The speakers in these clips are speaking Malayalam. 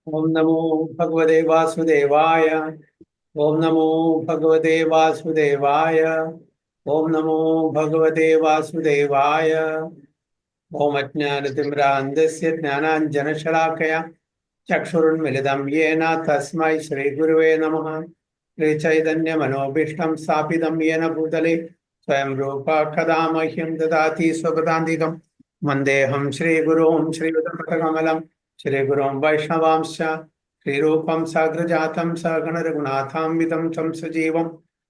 ओम नमो भगवते वासुदेवाय। ओम नमो भगवते वासुदेवाय। ओम नमो भगवते वासुदेवाय। ओम अज्ञानतिमिरान्धस्य ज्ञानाञ्जनशलाकया चक्षुरुन्मिलितं येन तस्मै श्रीगुरुवे नमः। श्रीचैतन्यमनोभीष्टं स्थापितं येन भूतले स्वयं रूप कदा मह्यं ददाति स्वपदान्तिकं वन्देऽहं श्रीगुरुं श्रीयुतपथकमलं श्रीगुरुं वैष्णवांश्च श्रीरूपं साग्रजातं सगणरघुनाथान्वितं तं सजीवं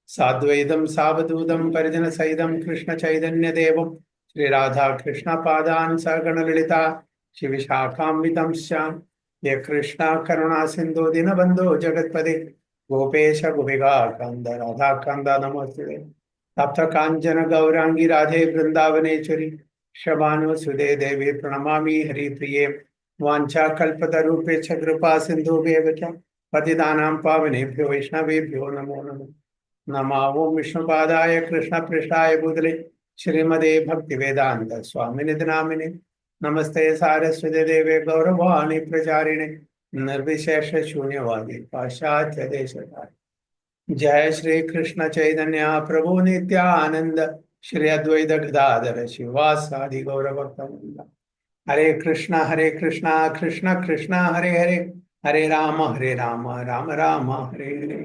साद्वैतं सावधूतं परिजनसहितं कृष्णचैतन्यदेवं श्रीराधा कृष्णपादान् सगणललिता शिविशाखान्वितंश्च ये कृष्णा करुणा सिंधु दीनबंधो जगत्पते गोपेश गोपिका कांद राधा कांद नमोस्तुते तप्त कांचन गौरांगी राधे वृंदावनेश्वरी शबानुसुदे देवी प्रणमामि हरिप्रिये वाञ्छा कल्पतरुभ्यश्च कृपा सिन्धुभ्येव च पतितानां पावनेभ्यो वैष्णवेभ्यो नमो नमः। नमो ओं विष्णुपादाय कृष्णपृष्ठाय भूतले श्रीमदे भक्तिवेदान्त स्वामिनिधि नामिने नमस्ते सारस्वती देवे गौरवाणी प्रचारिणे निर्विशेष शून्यवादी पाश्चात्य देशकारि। जय श्री कृष्ण चैतन्य प्रभु नित्यानंद श्री अद्वैत गदाधर शिवासादि गौर भक्तवृंद। हरे कृष्णा कृष्ण कृष्ण हरे हरे हरे राम राम राम हरे हरे।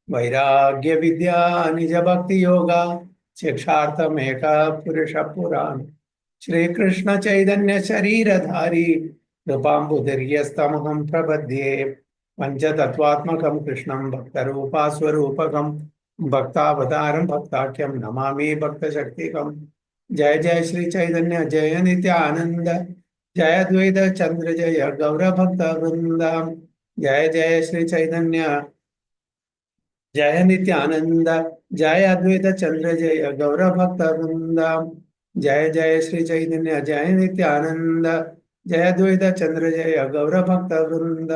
वैराग्य विद्या निज भक्ति योगा शिक्षार्थमेक पुरुष पुराण श्री कृष्ण चैतन्य शरीरधारी कृपाम्बुदर्यस्तमहं प्रपद्ये पंचतत्वात्मकं कृष्णं भक्तरूपा स्वरूपकं भक्तावतारं भक्ताख्यं नमामि भक्तशक्तिकं। जय जय श्री चैतन्य जय नित्यानंद जय अद्वैत चंद्र जय गौर भक्त वृंद। जय जय श्री चैतन्य जय नित्यानंद जय अद्वैत चंद्र जय गौर भक्त वृंद। जय जय श्री चैतन्य जय नित्यानंद जय अद्वैत चंद्र जय गौर भक्त वृंद।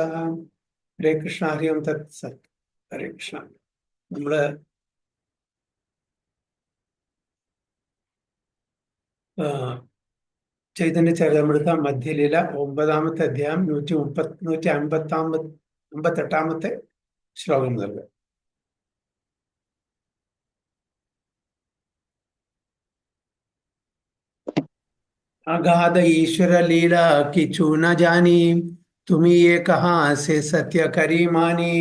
हरे कृष्ण हरि ओम तत्सत। हरे कृष्ण നമ്മള് ചൈതന്യ ചരിതാമൃത മധ്യലീല 9-ാമത്തെ അധ്യായം 158-ാമത്തെ ശ്ലോകം നൽകുക. अगाध ईश्वर लीला किचु न जानी तुम्ही ये कहाँ से सत्य करी मानी।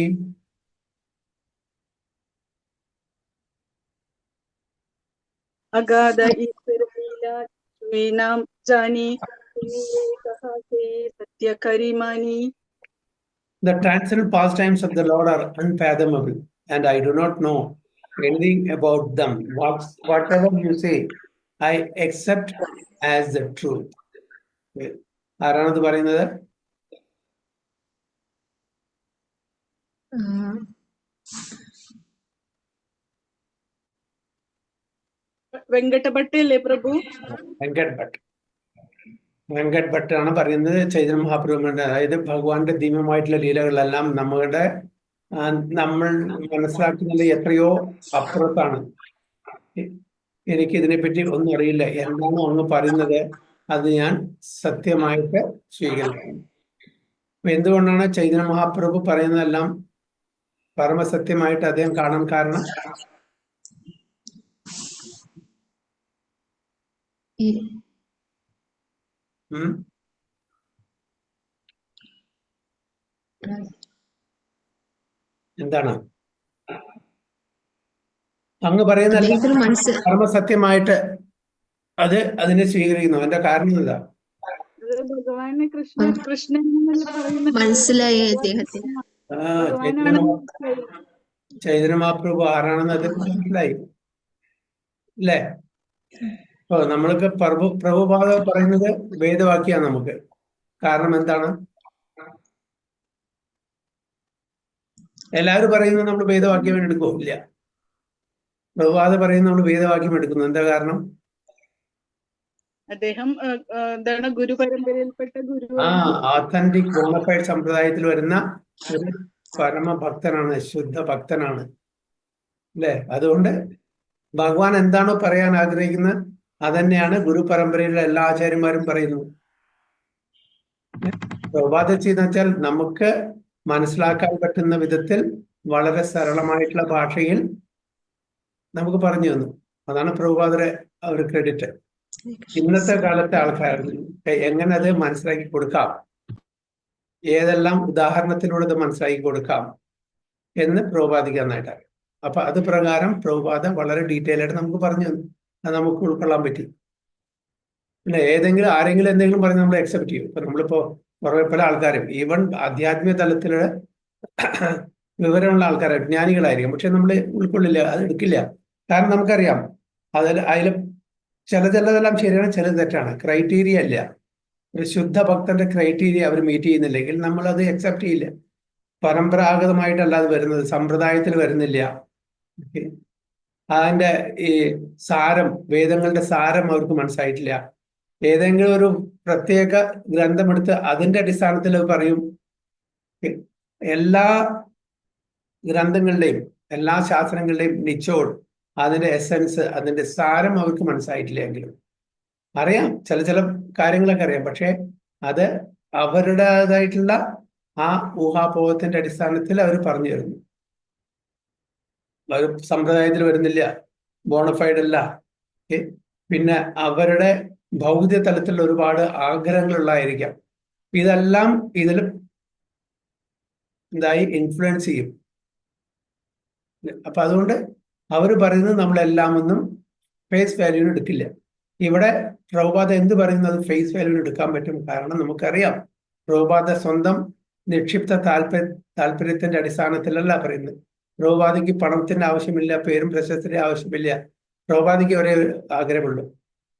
अगाध ईश्वर लीला नाम जानी तुम्ही ये कहा से सत्य करी मानी। The transcendental pastimes of the Lord are unfathomable, and I do not know anything about them. Whatever you say, I accept as the truth. ആരാണത് പറയുന്നത്? വെങ്കട്ട ഭട്ട് അല്ലേ പ്രഭു? വെങ്കട്ട് ഭട്ടാണ് പറയുന്നത്. ചൈതന്യ മഹാപ്രഭുവിന്റെ, അതായത് ഭഗവാന്റെ ദിവ്യമായിട്ടുള്ള ലീലകളെല്ലാം നമ്മൾ മനസ്സിലാക്കുന്നത് എത്രയോ അപ്പുറത്താണ്. എനിക്ക് ഇതിനെപ്പറ്റി ഒന്നും അറിയില്ല. എന്താണോ അങ്ങ് പറയുന്നത് അത് ഞാൻ സത്യമായിട്ട് സ്വീകരിക്കുന്നു. അപ്പൊ എന്തുകൊണ്ടാണ് ചൈതന്യ മഹാപ്രഭു പറയുന്നതെല്ലാം പരമസത്യമായിട്ട് അദ്ദേഹം കാണാൻ കാരണം? എന്താണ് അങ്ങ് പറയുന്നതെല്ലാം പരമസത്യമായിട്ട് അതിനെ സ്വീകരിക്കുന്നു. അതിന്റെ കാരണം എന്താ? ഭഗവാനെ കൃഷ്ണൻ മനസ്സിലായി അദ്ദേഹത്തിന്. ചൈതന്യ മഹാപ്രഭു ആരാണെന്ന് അദ്ദേഹം മനസ്സിലായി അല്ലേ? അപ്പൊ നമ്മൾക്ക് പ്രഭുപാദ പറയുന്നത് വേദവാക്യാണ് നമുക്ക്. കാരണം എന്താണ്? എല്ലാവരും പറയുന്നത് നമ്മൾ വേദവാക്യം എടുക്കുമോ? ഇല്ല. പ്രഭുപാദ പറയുന്നത് നമ്മൾ വേദവാക്യം എടുക്കുന്നു. എന്താ കാരണം? അദ്ദേഹം ഗുരു പരമ്പരയിൽപ്പെട്ട ഗുരു, ആത്തന്റിക് ബോണഫൈഡ് സമ്പ്രദായത്തിൽ വരുന്ന ഒരു പരമഭക്തനാണ്, ശുദ്ധ ഭക്തനാണ് അല്ലെ? അതുകൊണ്ട് ഭഗവാൻ എന്താണോ പറയാൻ ആഗ്രഹിക്കുന്നത് അതന്നെയാണ് ഗുരു പരമ്പരയിലെ എല്ലാ ആചാര്യന്മാരും പറയുന്നത്. പ്രഭുപാദ ചെയ്യുന്ന വെച്ചാൽ നമുക്ക് മനസ്സിലാക്കാൻ പറ്റുന്ന വിധത്തിൽ വളരെ സരളമായിട്ടുള്ള ഭാഷയിൽ നമുക്ക് പറഞ്ഞു തന്നു. അതാണ് പ്രഭുപാദരെ ഒരു ക്രെഡിറ്റ്. ഇന്നത്തെ കാലത്തെ ആൾക്കാർക്ക് എങ്ങനെ അത് മനസ്സിലാക്കി കൊടുക്കാം, ഏതെല്ലാം ഉദാഹരണത്തിലൂടെ ഇത് മനസ്സിലാക്കി കൊടുക്കാം എന്ന് പ്രഭുപാദിക്ക് നന്നായിട്ട് അറിയാം. അപ്പൊ അത് പ്രകാരം പ്രഭുപാദ വളരെ ഡീറ്റെയിൽ ആയിട്ട് നമുക്ക് പറഞ്ഞു തന്നു. അത് നമുക്ക് ഉൾക്കൊള്ളാൻ പറ്റി. പിന്നെ ആരെങ്കിലും എന്തെങ്കിലും പറഞ്ഞ് നമ്മൾ അക്സെപ്റ്റ് ചെയ്യും. ഇപ്പൊ നമ്മളിപ്പോ കുറേ പല ആൾക്കാരും ഈവൻ ആധ്യാത്മിക തലത്തില് വിവരമുള്ള ആൾക്കാർ ജ്ഞാനികളായിരിക്കും, പക്ഷെ നമ്മൾ ഉൾക്കൊള്ളില്ല, അത് എടുക്കില്ല. കാരണം നമുക്കറിയാം അതിൽ ചിലതെല്ലാം ശരിയാണ്, ചിലത് തെറ്റാണ്. ക്രൈറ്റീരിയ ഇല്ല. ഒരു ശുദ്ധ ഭക്തന്റെ ക്രൈറ്റീരിയ അവർ മീറ്റ് ചെയ്യുന്നില്ലെങ്കിൽ നമ്മൾ അത് അക്സെപ്റ്റ് ചെയ്യില്ല. പരമ്പരാഗതമായിട്ടല്ല അത് വരുന്നത്, സമ്പ്രദായത്തിൽ വരുന്നില്ല. അതിന്റെ ഈ സാരം, വേദങ്ങളുടെ സാരം അവർക്ക് മനസ്സിലായിട്ടില്ല. ഏതെങ്കിലും ഒരു പ്രത്യേക ഗ്രന്ഥമെടുത്ത് അതിന്റെ അടിസ്ഥാനത്തിൽ പറയും. എല്ലാ ഗ്രന്ഥങ്ങളുടെയും എല്ലാ ശാസ്ത്രങ്ങളുടെയും നിച്ചോട്, അതിന്റെ എസൻസ്, അതിന്റെ സാരം അവർക്ക് മനസ്സിലായിട്ടില്ലെങ്കിലും അറിയാം, ചില കാര്യങ്ങളൊക്കെ അറിയാം, പക്ഷെ അത് അവരുടേതായിട്ടുള്ള ആ ഊഹാപോഹത്തിന്റെ അടിസ്ഥാനത്തിൽ അവർ പറഞ്ഞു തരുന്നു. അത് സമ്പ്രദായത്തിൽ വരുന്നില്ല, ബോണഫൈഡ് അല്ല. പിന്നെ അവരുടെ ഭൗതിക തലത്തിൽ ഒരുപാട് ആഗ്രഹങ്ങളുള്ളതായിരിക്കാം. ഇതെല്ലാം ഇതിൽ ഇൻഫ്ലുവൻസ് ചെയ്യും. അപ്പൊ അതുകൊണ്ട് അവർ പറയുന്നത് നമ്മളെല്ലാം ഒന്നും ഫേസ് വാല്യൂവിന് എടുക്കില്ല. ഇവിടെ പ്രഭുപാദ എന്ത് പറയുന്നത് ഫേസ് വാല്യൂവിന് എടുക്കാൻ പറ്റും. കാരണം നമുക്കറിയാം പ്രഭുപാദ സ്വന്തം നിക്ഷിപ്ത താല്പര്യത്തിന്റെ അടിസ്ഥാനത്തിലല്ല പറയുന്നത്. പ്രഭുപാദിക്ക് പണത്തിന്റെ ആവശ്യമില്ല, പേരും പ്രശസ്തിയുടെ ആവശ്യമില്ല. പ്രഭുപാദിക്ക് ഒരേ ആഗ്രഹമുള്ളൂ,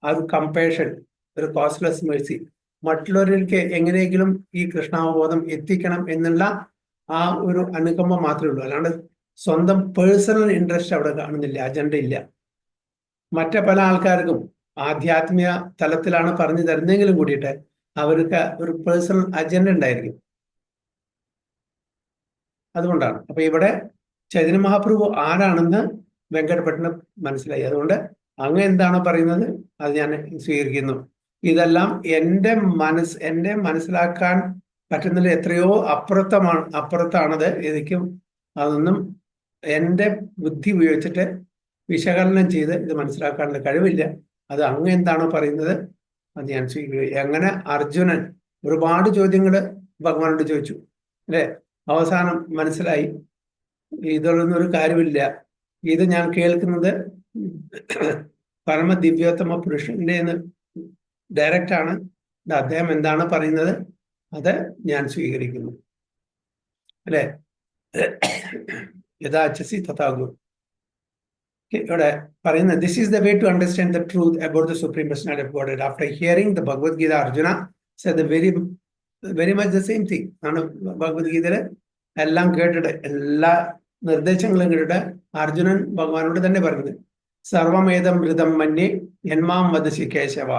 ആ ഒരു കമ്പേഷൻ, ഒരു കോസ്റ്റ്ലെസ് മേഴ്സി. മറ്റുള്ളവരിലേക്ക് എങ്ങനെയെങ്കിലും ഈ കൃഷ്ണാവബോധം എത്തിക്കണം എന്നുള്ള ആ ഒരു അനുകമ്പ മാത്രമേ ഉള്ളൂ. അല്ലാണ്ട് സ്വന്തം പേഴ്സണൽ ഇൻട്രസ്റ്റ് അവിടെ കാണുന്നില്ല, അജണ്ട ഇല്ല. മറ്റു പല ആൾക്കാർക്കും ആധ്യാത്മിക തലത്തിലാണ് പറഞ്ഞു തരുന്നെങ്കിലും കൂടിയിട്ട് അവർക്ക് ഒരു പേഴ്സണൽ അജണ്ട ഉണ്ടായിരിക്കും. അതുകൊണ്ടാണ്. അപ്പൊ ഇവിടെ ചൈതന്യ മഹാപ്രഭു ആരാണെന്ന് വെങ്കടഭട്ടന് മനസ്സിലായി. അതുകൊണ്ട് അങ്ങ് എന്താണോ പറയുന്നത് അത് ഞാൻ സ്വീകരിക്കുന്നു. ഇതെല്ലാം എന്റെ മനസ്സിലാക്കാൻ പറ്റുന്നതിൽ എത്രയോ അപ്പുറത്താണത്. എനിക്കും അതൊന്നും എൻ്റെ ബുദ്ധി ഉപയോഗിച്ചിട്ട് വിശകലനം ചെയ്ത് ഇത് മനസ്സിലാക്കാനുള്ള കഴിവില്ല. അത് അങ്ങ് എന്താണോ പറയുന്നത് അത് ഞാൻ സ്വീകരിക്കും. അങ്ങനെ അർജുനൻ ഒരുപാട് ചോദ്യങ്ങൾ ഭഗവാനോട് ചോദിച്ചു, അല്ലെ? അവസാനം മനസ്സിലായി ഇതൊന്നും ഒരു കാര്യമില്ല, ഇത് ഞാൻ കേൾക്കുന്നത് പരമദിവ്യോത്തമ പുരുഷന്റെ ഡയറക്റ്റ് ആണ്. അദ്ദേഹം എന്താണ് പറയുന്നത് അത് ഞാൻ സ്വീകരിക്കുന്നു, അല്ലെ? യഥാചസി തഥാഗു. ഇവിടെ പറയുന്നത് this is the way to understand the truth about the supreme personality of God. After hearing the Bhagavad Gita Arjuna said the very much the same thing. ആണ് ഭഗവത്ഗീതയില് എല്ലാം കേട്ടിട്ട്, എല്ലാ നിർദ്ദേശങ്ങളും കേട്ടിട്ട് അർജുനൻ ഭഗവാനോട് തന്നെ പറഞ്ഞത് സർവമേതം മൃതം മന്യേ യന്മാം വദസി കേശവ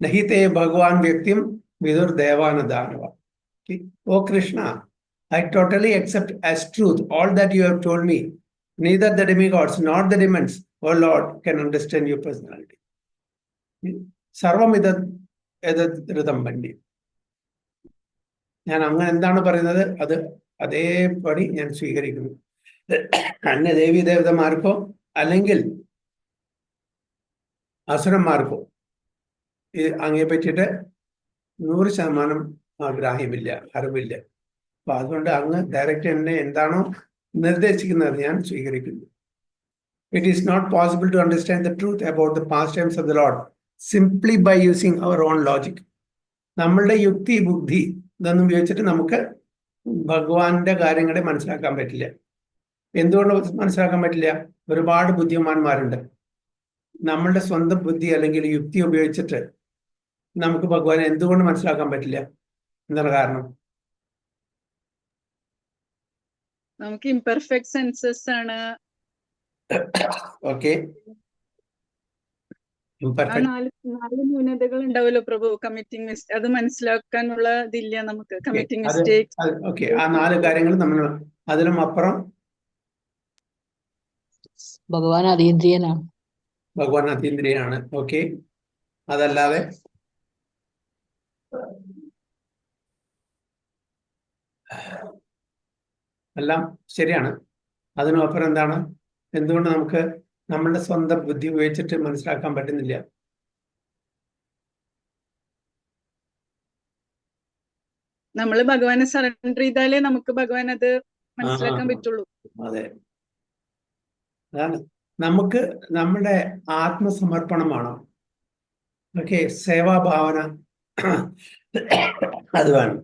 നഹിതേ ഭഗവാൻ വ്യക്തിം വിദുർ ദേവാനദാനവ. ഓ Krishna, I totally accept as truth all that you have told me. Neither the demigods nor the demons, O Lord, can understand your personality. സർവമിതം Ritham മന്യേ. ഞാൻ അങ്ങനെ എന്താണ് പറയുന്നത് അത് അതേപടി ഞാൻ സ്വീകരിക്കുന്നു. അന്യ ദേവി ദേവതമാർക്കോ അല്ലെങ്കിൽ അസുരന്മാർക്കോ അങ്ങേ പറ്റിയിട്ട് 100% ഗ്രാഹ്യമില്ല, അറിവില്ല. അപ്പൊ അതുകൊണ്ട് അങ്ങ് ഡയറക്റ്റ് എന്നെ എന്താണോ നിർദ്ദേശിക്കുന്നത് ഞാൻ സ്വീകരിക്കുന്നു. It is not possible to understand the truth about the pastimes of the Lord simply by using our own logic. നമ്മളുടെ യുക്തി ബുദ്ധി ഇതൊന്നും ഉപയോഗിച്ചിട്ട് നമുക്ക് ഭഗവാന്റെ കാര്യങ്ങളെ മനസ്സിലാക്കാൻ പറ്റില്ല. എന്തുകൊണ്ട് മനസ്സിലാക്കാൻ പറ്റില്ല? ഒരുപാട് ബുദ്ധിമാന്മാരുണ്ട്. നമ്മളുടെ സ്വന്തം ബുദ്ധി അല്ലെങ്കിൽ യുക്തി ഉപയോഗിച്ചിട്ട് നമുക്ക് ഭഗവാനെ എന്തുകൊണ്ട് മനസ്സിലാക്കാൻ പറ്റില്ല? എന്താണ് കാരണം? നമുക്ക് ഇംപെർഫെക്റ്റ് സെൻസസ് ആണ്. ഓക്കെ, നാല് ന്യൂനതകൾ ഉണ്ടാവല്ലോ പ്രഭു. കമ്മിറ്റിംഗ് മിസ്റ്റേക്ക്, അത് മനസ്സിലാക്കാനുള്ള ഇതില്ല നമുക്ക്. Committing mistakes. ഓക്കെ, ആ 4 കാര്യങ്ങൾ നമ്മൾ അതിലും അപ്പുറം ഭഗവാൻ അതീന്ദ്രിയനാണ്. ഭഗവാൻ അതീന്ദ്രിയനാണ്. ഓക്കെ, അതല്ലാതെ എല്ലാം ശരിയാണ്. അതിനപ്പുറം എന്താണ്, എന്തുകൊണ്ട് നമുക്ക് നമ്മളുടെ സ്വന്തം ബുദ്ധി ഉപയോഗിച്ചിട്ട് മനസ്സിലാക്കാൻ പറ്റുന്നില്ല? നമ്മൾ ഭഗവാനെ സറണ്ടർ ചെയ്താലേ നമുക്ക് ഭഗവാൻ അത് മനസ്സിലാക്കാൻ പറ്റുള്ളൂ. അതെ, അതാണ് നമുക്ക് നമ്മുടെ ആത്മസമർപ്പണമാണ്. ഓക്കെ, സേവാഭാവന അത് വേണം.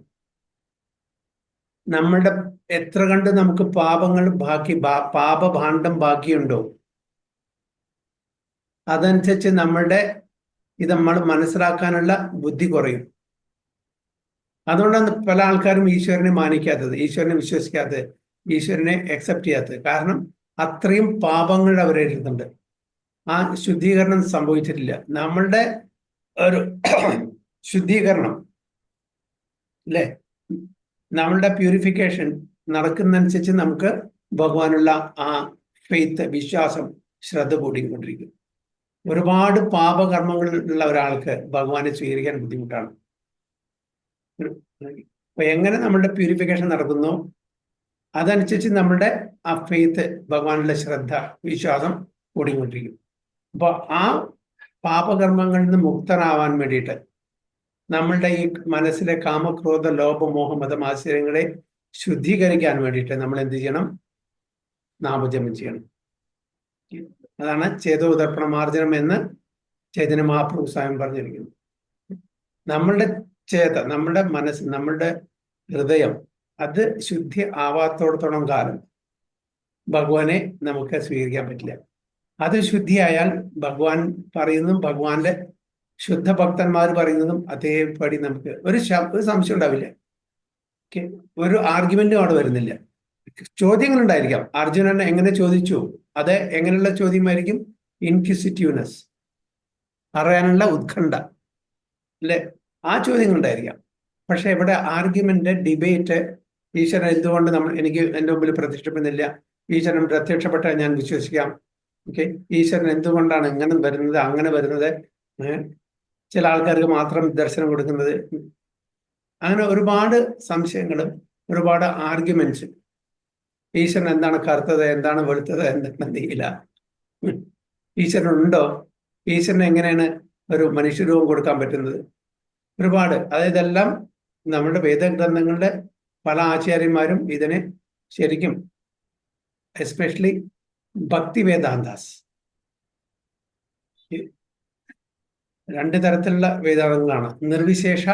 നമ്മളുടെ എത്ര കണ്ട് നമുക്ക് പാപങ്ങൾ പാപഭാണ്ഡം ബാക്കിയുണ്ടോ, അതനുസരിച്ച് നമ്മളുടെ ഇത് നമ്മൾ മനസ്സിലാക്കാനുള്ള ബുദ്ധി കുറയും. അതുകൊണ്ടാണ് പല ആൾക്കാരും ഈശ്വരനെ മാനിക്കാത്തത്, ഈശ്വരനെ വിശ്വസിക്കാത്തത്, ഈശ്വരനെ അക്സെപ്റ്റ് ചെയ്യാത്തത്. കാരണം അത്രയും പാപങ്ങൾ അവരെ എഴുതുന്നുണ്ട്. ആ ശുദ്ധീകരണം സംഭവിച്ചിട്ടില്ല. നമ്മളുടെ ഒരു ശുദ്ധീകരണം അല്ലേ, നമ്മളുടെ പ്യൂരിഫിക്കേഷൻ നടക്കുന്നതനുസരിച്ച് നമുക്ക് ഭഗവാനുള്ള ആ ഫെയ്ത്ത്, വിശ്വാസം, ശ്രദ്ധ കൂടിക്കൊണ്ടിരിക്കും. ഒരുപാട് പാപകർമ്മങ്ങളുള്ള ഒരാൾക്ക് ഭഗവാനെ സ്വീകരിക്കാൻ ബുദ്ധിമുട്ടാണ്. അപ്പൊ എങ്ങനെ നമ്മളുടെ പ്യൂരിഫിക്കേഷൻ നടക്കുന്നോ അതനുസരിച്ച് നമ്മളുടെ ആ ഫെയ്ത്ത്, ഭഗവാനുള്ള ശ്രദ്ധ, വിശ്വാസം കൂടിക്കൊണ്ടിരിക്കും. അപ്പൊ ആ പാപകർമ്മങ്ങളിൽ നിന്ന് മുക്തനാവാൻ വേണ്ടിയിട്ട് നമ്മളുടെ ഈ മനസ്സിലെ കാമക്രോധ ലോഭ മോഹ മതമാശ്ചര്യങ്ങളെ ശുദ്ധീകരിക്കാൻ വേണ്ടിയിട്ട് നമ്മൾ എന്ത് ചെയ്യണം? നാമജപം ചെയ്യണം. അതാണ് ചേതോദർപ്പണമാർജനം എന്ന് ചൈതന്യ മഹാപ്രഭു സ്വയം പറഞ്ഞിരിക്കുന്നു. നമ്മളുടെ നമ്മളുടെ മനസ്സ്, നമ്മളുടെ ഹൃദയം അത് ശുദ്ധി ആവാത്തോടത്തോളം കാലം ഭഗവാനെ നമുക്ക് സ്വീകരിക്കാൻ പറ്റില്ല. അത് ശുദ്ധിയായാൽ ഭഗവാൻ പറയുന്നതും ഭഗവാന്റെ ശുദ്ധ ഭക്തന്മാർ പറയുന്നതും അതേപടി നമുക്ക് ഒരു സംശയം ഉണ്ടാവില്ല. ഒരു ആർഗ്യുമെന്റും അവിടെ വരുന്നില്ല. ചോദ്യങ്ങൾ ഉണ്ടായിരിക്കാം. അർജുനൻ എങ്ങനെ ചോദിച്ചു, അത് എങ്ങനെയുള്ള ചോദ്യമായിരിക്കും? ഇൻക്വിസിറ്റീവ്നെസ്, അറിയാനുള്ള ഉത്കണ്ഠ അല്ലെ, ആ ചോദ്യങ്ങൾ ഉണ്ടായിരിക്കാം. പക്ഷെ ഇവിടെ ആർഗ്യുമെന്റ്, ഡിബേറ്റ്, ഈശ്വരൻ എന്തുകൊണ്ട് എനിക്ക് എൻ്റെ മുമ്പിൽ പ്രത്യക്ഷപ്പെടുന്നില്ല, ഈശ്വരൻ പ്രത്യക്ഷപ്പെട്ടാൽ ഞാൻ വിശ്വസിക്കാം, ഓക്കെ, ഈശ്വരൻ എന്തുകൊണ്ടാണ് ഇങ്ങനെ വരുന്നത്, അങ്ങനെ വരുന്നത്, ചില ആൾക്കാർക്ക് മാത്രം ദർശനം കൊടുക്കുന്നത്, അങ്ങനെ ഒരുപാട് സംശയങ്ങളും ഒരുപാട് ആർഗ്യുമെന്റ്സ്. ഈശ്വരൻ എന്താണ് കറുത്തത്, എന്താണ് വെളുത്തത്, എന്താണ് നീല, ഈശ്വരൻ ഉണ്ടോ, ഈശ്വരന് എങ്ങനെയാണ് ഒരു മനുഷ്യരൂപം കൊടുക്കാൻ പറ്റുന്നത്, ഒരുപാട്. അതായത് എല്ലാം നമ്മുടെ വേദഗ്രന്ഥങ്ങളുടെ പല ആചാര്യന്മാരും ഇതിനെ ശരിക്കും, എസ്പെഷ്യലി ഭക്തി വേദാന്താസ്, രണ്ട് തരത്തിലുള്ള വേദാന്തങ്ങളാണ്. നിർവിശേഷ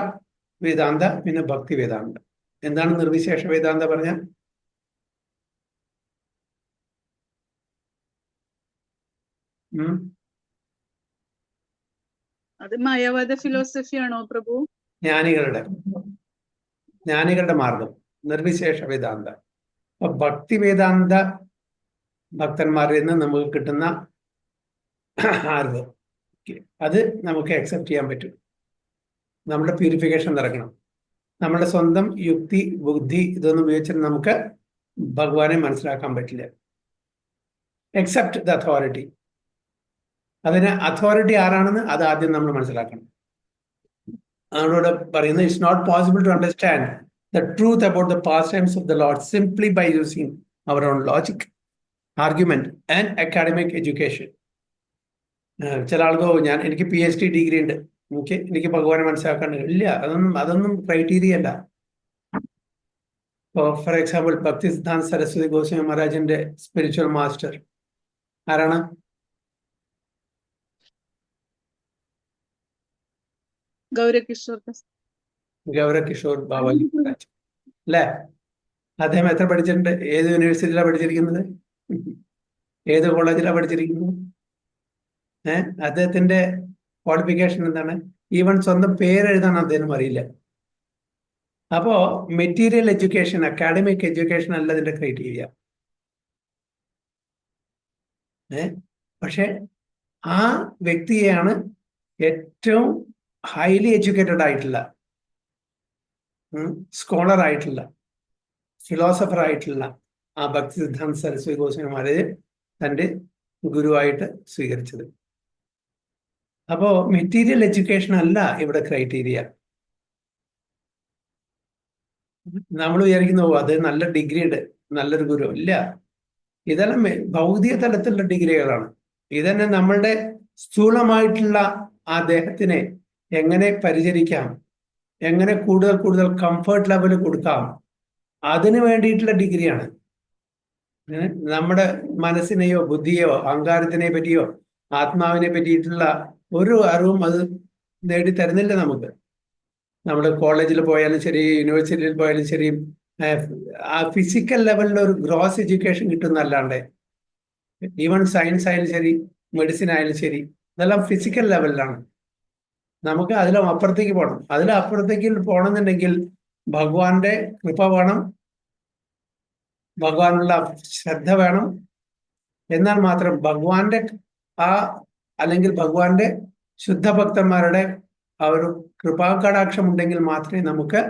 വേദാന്ത, പിന്നെ ഭക്തി വേദാന്ത. എന്താണ് നിർവിശേഷ വേദാന്ത പറഞ്ഞ? അത് മായാവാദ ഫിലോസഫി ആണോ പ്രഭു? ജ്ഞാനികളുടെ മാർഗം നിർവിശേഷ വേദാന്ത. അപ്പൊ ഭക്തി വേദാന്ത ഭക്തന്മാരിൽ നിന്ന് നമുക്ക് കിട്ടുന്ന അറിവ്, അത് നമുക്ക് അക്സെപ്റ്റ് ചെയ്യാൻ പറ്റും. നമ്മുടെ പ്യൂരിഫിക്കേഷൻ നടക്കണം. നമ്മുടെ സ്വന്തം യുക്തി, ബുദ്ധി ഇതൊന്നും ഉപയോഗിച്ചിട്ട് നമുക്ക് ഭഗവാനെ മനസ്സിലാക്കാൻ പറ്റില്ല. Except the authority. അതിന് അതോറിറ്റി ആരാണെന്ന് അത് ആദ്യം നമ്മൾ മനസ്സിലാക്കണം. നമ്മളോട് പറയുന്നത്, it's not possible to understand the truth about the past times of the lord simply by using our own logic, argument and academic education. ചില ആൾക്ക് എനിക്ക് PhD ഡിഗ്രി ഉണ്ട്, എനിക്ക് ഭഗവാനെ മനസ്സിലാക്കാൻ ഇല്ല. അതൊന്നും ക്രൈറ്റീരിയ അല്ല. ഇപ്പോൾ ഫോർ എക്സാമ്പിൾ ഭക്തി സിദ്ധാന്ത സരസ്വതി ഗോസ്വാമി മഹാരാജിന്റെ സ്പിരിച്വൽ മാസ്റ്റർ ആരാണ്? ഗൗരകിഷോർ ബാബാജി മഹാരാജ് അല്ലേ? അദ്ദേഹം എത്ര പഠിച്ചിട്ടുണ്ട്? ഏത് യൂണിവേഴ്സിറ്റിയിലാണ് പഠിച്ചിരിക്കുന്നത്? ഏത് കോളേജിലാണ് പഠിച്ചിരിക്കുന്നത്? അദ്ദേഹത്തിന്റെ ക്വാളിഫിക്കേഷൻ എന്താണ്? ഈവൻ സ്വന്തം പേരെഴുതാൻ അദ്ദേഹം അറിയില്ല. അപ്പോ മെറ്റീരിയൽ എഡ്യൂക്കേഷൻ, അക്കാഡമിക് എഡ്യൂക്കേഷൻ അല്ല ഇതിന്റെ ക്രൈറ്റീരിയ. പക്ഷെ ആ വ്യക്തിയെയാണ് ഏറ്റവും ഹൈലി എഡ്യൂക്കേറ്റഡ് ആയിട്ടുള്ള, സ്കോളർ ആയിട്ടുള്ള, ഫിലോസഫർ ആയിട്ടുള്ള ആ ഭക്തി സിദ്ധാന്ത സരസ്വതി ഗോസ്വാമി മഹാരാജ് തൻ്റെ ഗുരുവായിട്ട് സ്വീകരിച്ചത്. അപ്പോ മെറ്റീരിയൽ എഡ്യൂക്കേഷൻ അല്ല ഇവിടെ ക്രൈറ്റീരിയ. നമ്മൾ വിചാരിക്കുന്നു അത് നല്ല ഡിഗ്രി ഉണ്ട്, നല്ലൊരു ഗുരു ഇല്ല. ഇതെല്ലാം ഭൗതിക തലത്തിലുള്ള ഡിഗ്രികളാണ്. ഇതന്നെ നമ്മളുടെ സ്ഥൂലമായിട്ടുള്ള ആ ദേഹത്തിനെ എങ്ങനെ പരിചരിക്കാം, എങ്ങനെ കൂടുതൽ കൂടുതൽ കംഫർട്ട് ലെവൽ കൊടുക്കാം, അതിനു വേണ്ടിയിട്ടുള്ള ഡിഗ്രിയാണ്. നമ്മുടെ മനസ്സിനെയോ ബുദ്ധിയോ അഹങ്കാരത്തിനെ പറ്റിയോ ആത്മാവിനെ പറ്റിയിട്ടുള്ള ഒരു അറിവും അത് നേടിത്തരുന്നില്ല നമുക്ക്. നമ്മുടെ കോളേജിൽ പോയാലും ശരി, യൂണിവേഴ്സിറ്റിയിൽ പോയാലും ശരി, ആ ഫിസിക്കൽ ലെവലിൽ ഒരു ഗ്രോസ് എഡ്യൂക്കേഷൻ കിട്ടുന്നല്ലാണ്ട്, ഈവൻ സയൻസ് ആയാലും ശരി, മെഡിസിൻ ആയാലും ശരി, ഇതെല്ലാം ഫിസിക്കൽ ലെവലിലാണ്. നമുക്ക് അതിലും അപ്പുറത്തേക്ക് പോകണം. അതിലപ്പുറത്തേക്ക് പോകണമെന്നുണ്ടെങ്കിൽ ഭഗവാന്റെ കൃപ വേണം, ഭഗവാനുള്ള ശ്രദ്ധ വേണം. എന്നാൽ മാത്രം ഭഗവാന്റെ അല്ലെങ്കിൽ ഭഗവാന്റെ ശുദ്ധഭക്തന്മാരുടെ ആ ഒരു കൃപാകടാക്ഷം ഉണ്ടെങ്കിൽ മാത്രമേ നമുക്ക്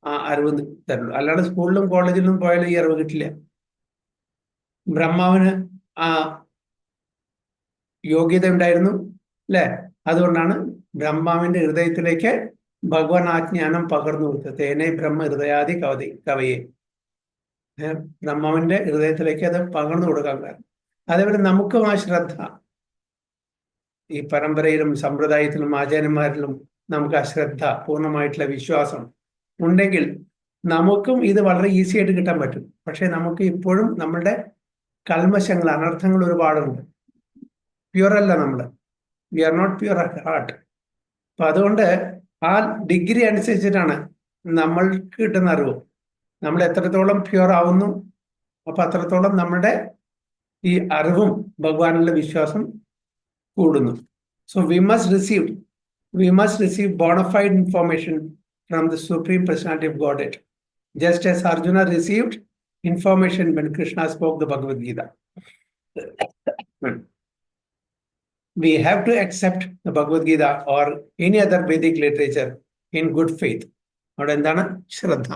ആ അറിവ് തരുള്ളൂ. അല്ലാണ്ട് സ്കൂളിലും കോളേജിലും പോയാലും ഈ അറിവ് കിട്ടില്ല. ബ്രഹ്മാവിന് ആ യോഗ്യത ഉണ്ടായിരുന്നു അല്ലെ? അതുകൊണ്ടാണ് ബ്രഹ്മാവിന്റെ ഹൃദയത്തിലേക്ക് ഭഗവാൻ ആ ജ്ഞാനം പകർന്നു കൊടുത്തത്. തേനെ ബ്രഹ്മ ഹൃദയാദി കവയെ, ബ്രഹ്മാവിന്റെ ഹൃദയത്തിലേക്ക് അത് പകർന്നു കൊടുക്കാൻ കാരണം. അതേപോലെ നമുക്കും ആ ശ്രദ്ധ, ഈ പരമ്പരയിലും സമ്പ്രദായത്തിലും ആചാര്യന്മാരിലും നമുക്ക് ആ ശ്രദ്ധ, പൂർണ്ണമായിട്ടുള്ള വിശ്വാസം ഉണ്ടെങ്കിൽ നമുക്കും ഇത് വളരെ ഈസി ആയിട്ട് കിട്ടാൻ പറ്റും. പക്ഷെ നമുക്ക് ഇപ്പോഴും നമ്മളുടെ കൽമശങ്ങൾ, അനർത്ഥങ്ങൾ ഒരുപാടുണ്ട്. പ്യുവറല്ല നമ്മള്. We are not pure at heart. അപ്പൊ അതുകൊണ്ട് ആ ഡിഗ്രി അനുസരിച്ചിട്ടാണ് നമ്മൾക്ക് കിട്ടുന്ന അറിവ്. നമ്മൾ എത്രത്തോളം പ്യുവർ ആവുന്നു, അപ്പൊ അത്രത്തോളം നമ്മുടെ ഈ അറിവും ഭഗവാനുള്ള വിശ്വാസം കൂടുന്നു. So we must receive bona fide information from the supreme personality of godhead, just as Arjuna received information when Krishna spoke the Bhagavad Gita. We have to accept the Bhagavad Gita or any other Vedic literature in good faith. അവിടെ എന്താണ്? ശ്രദ്ധ.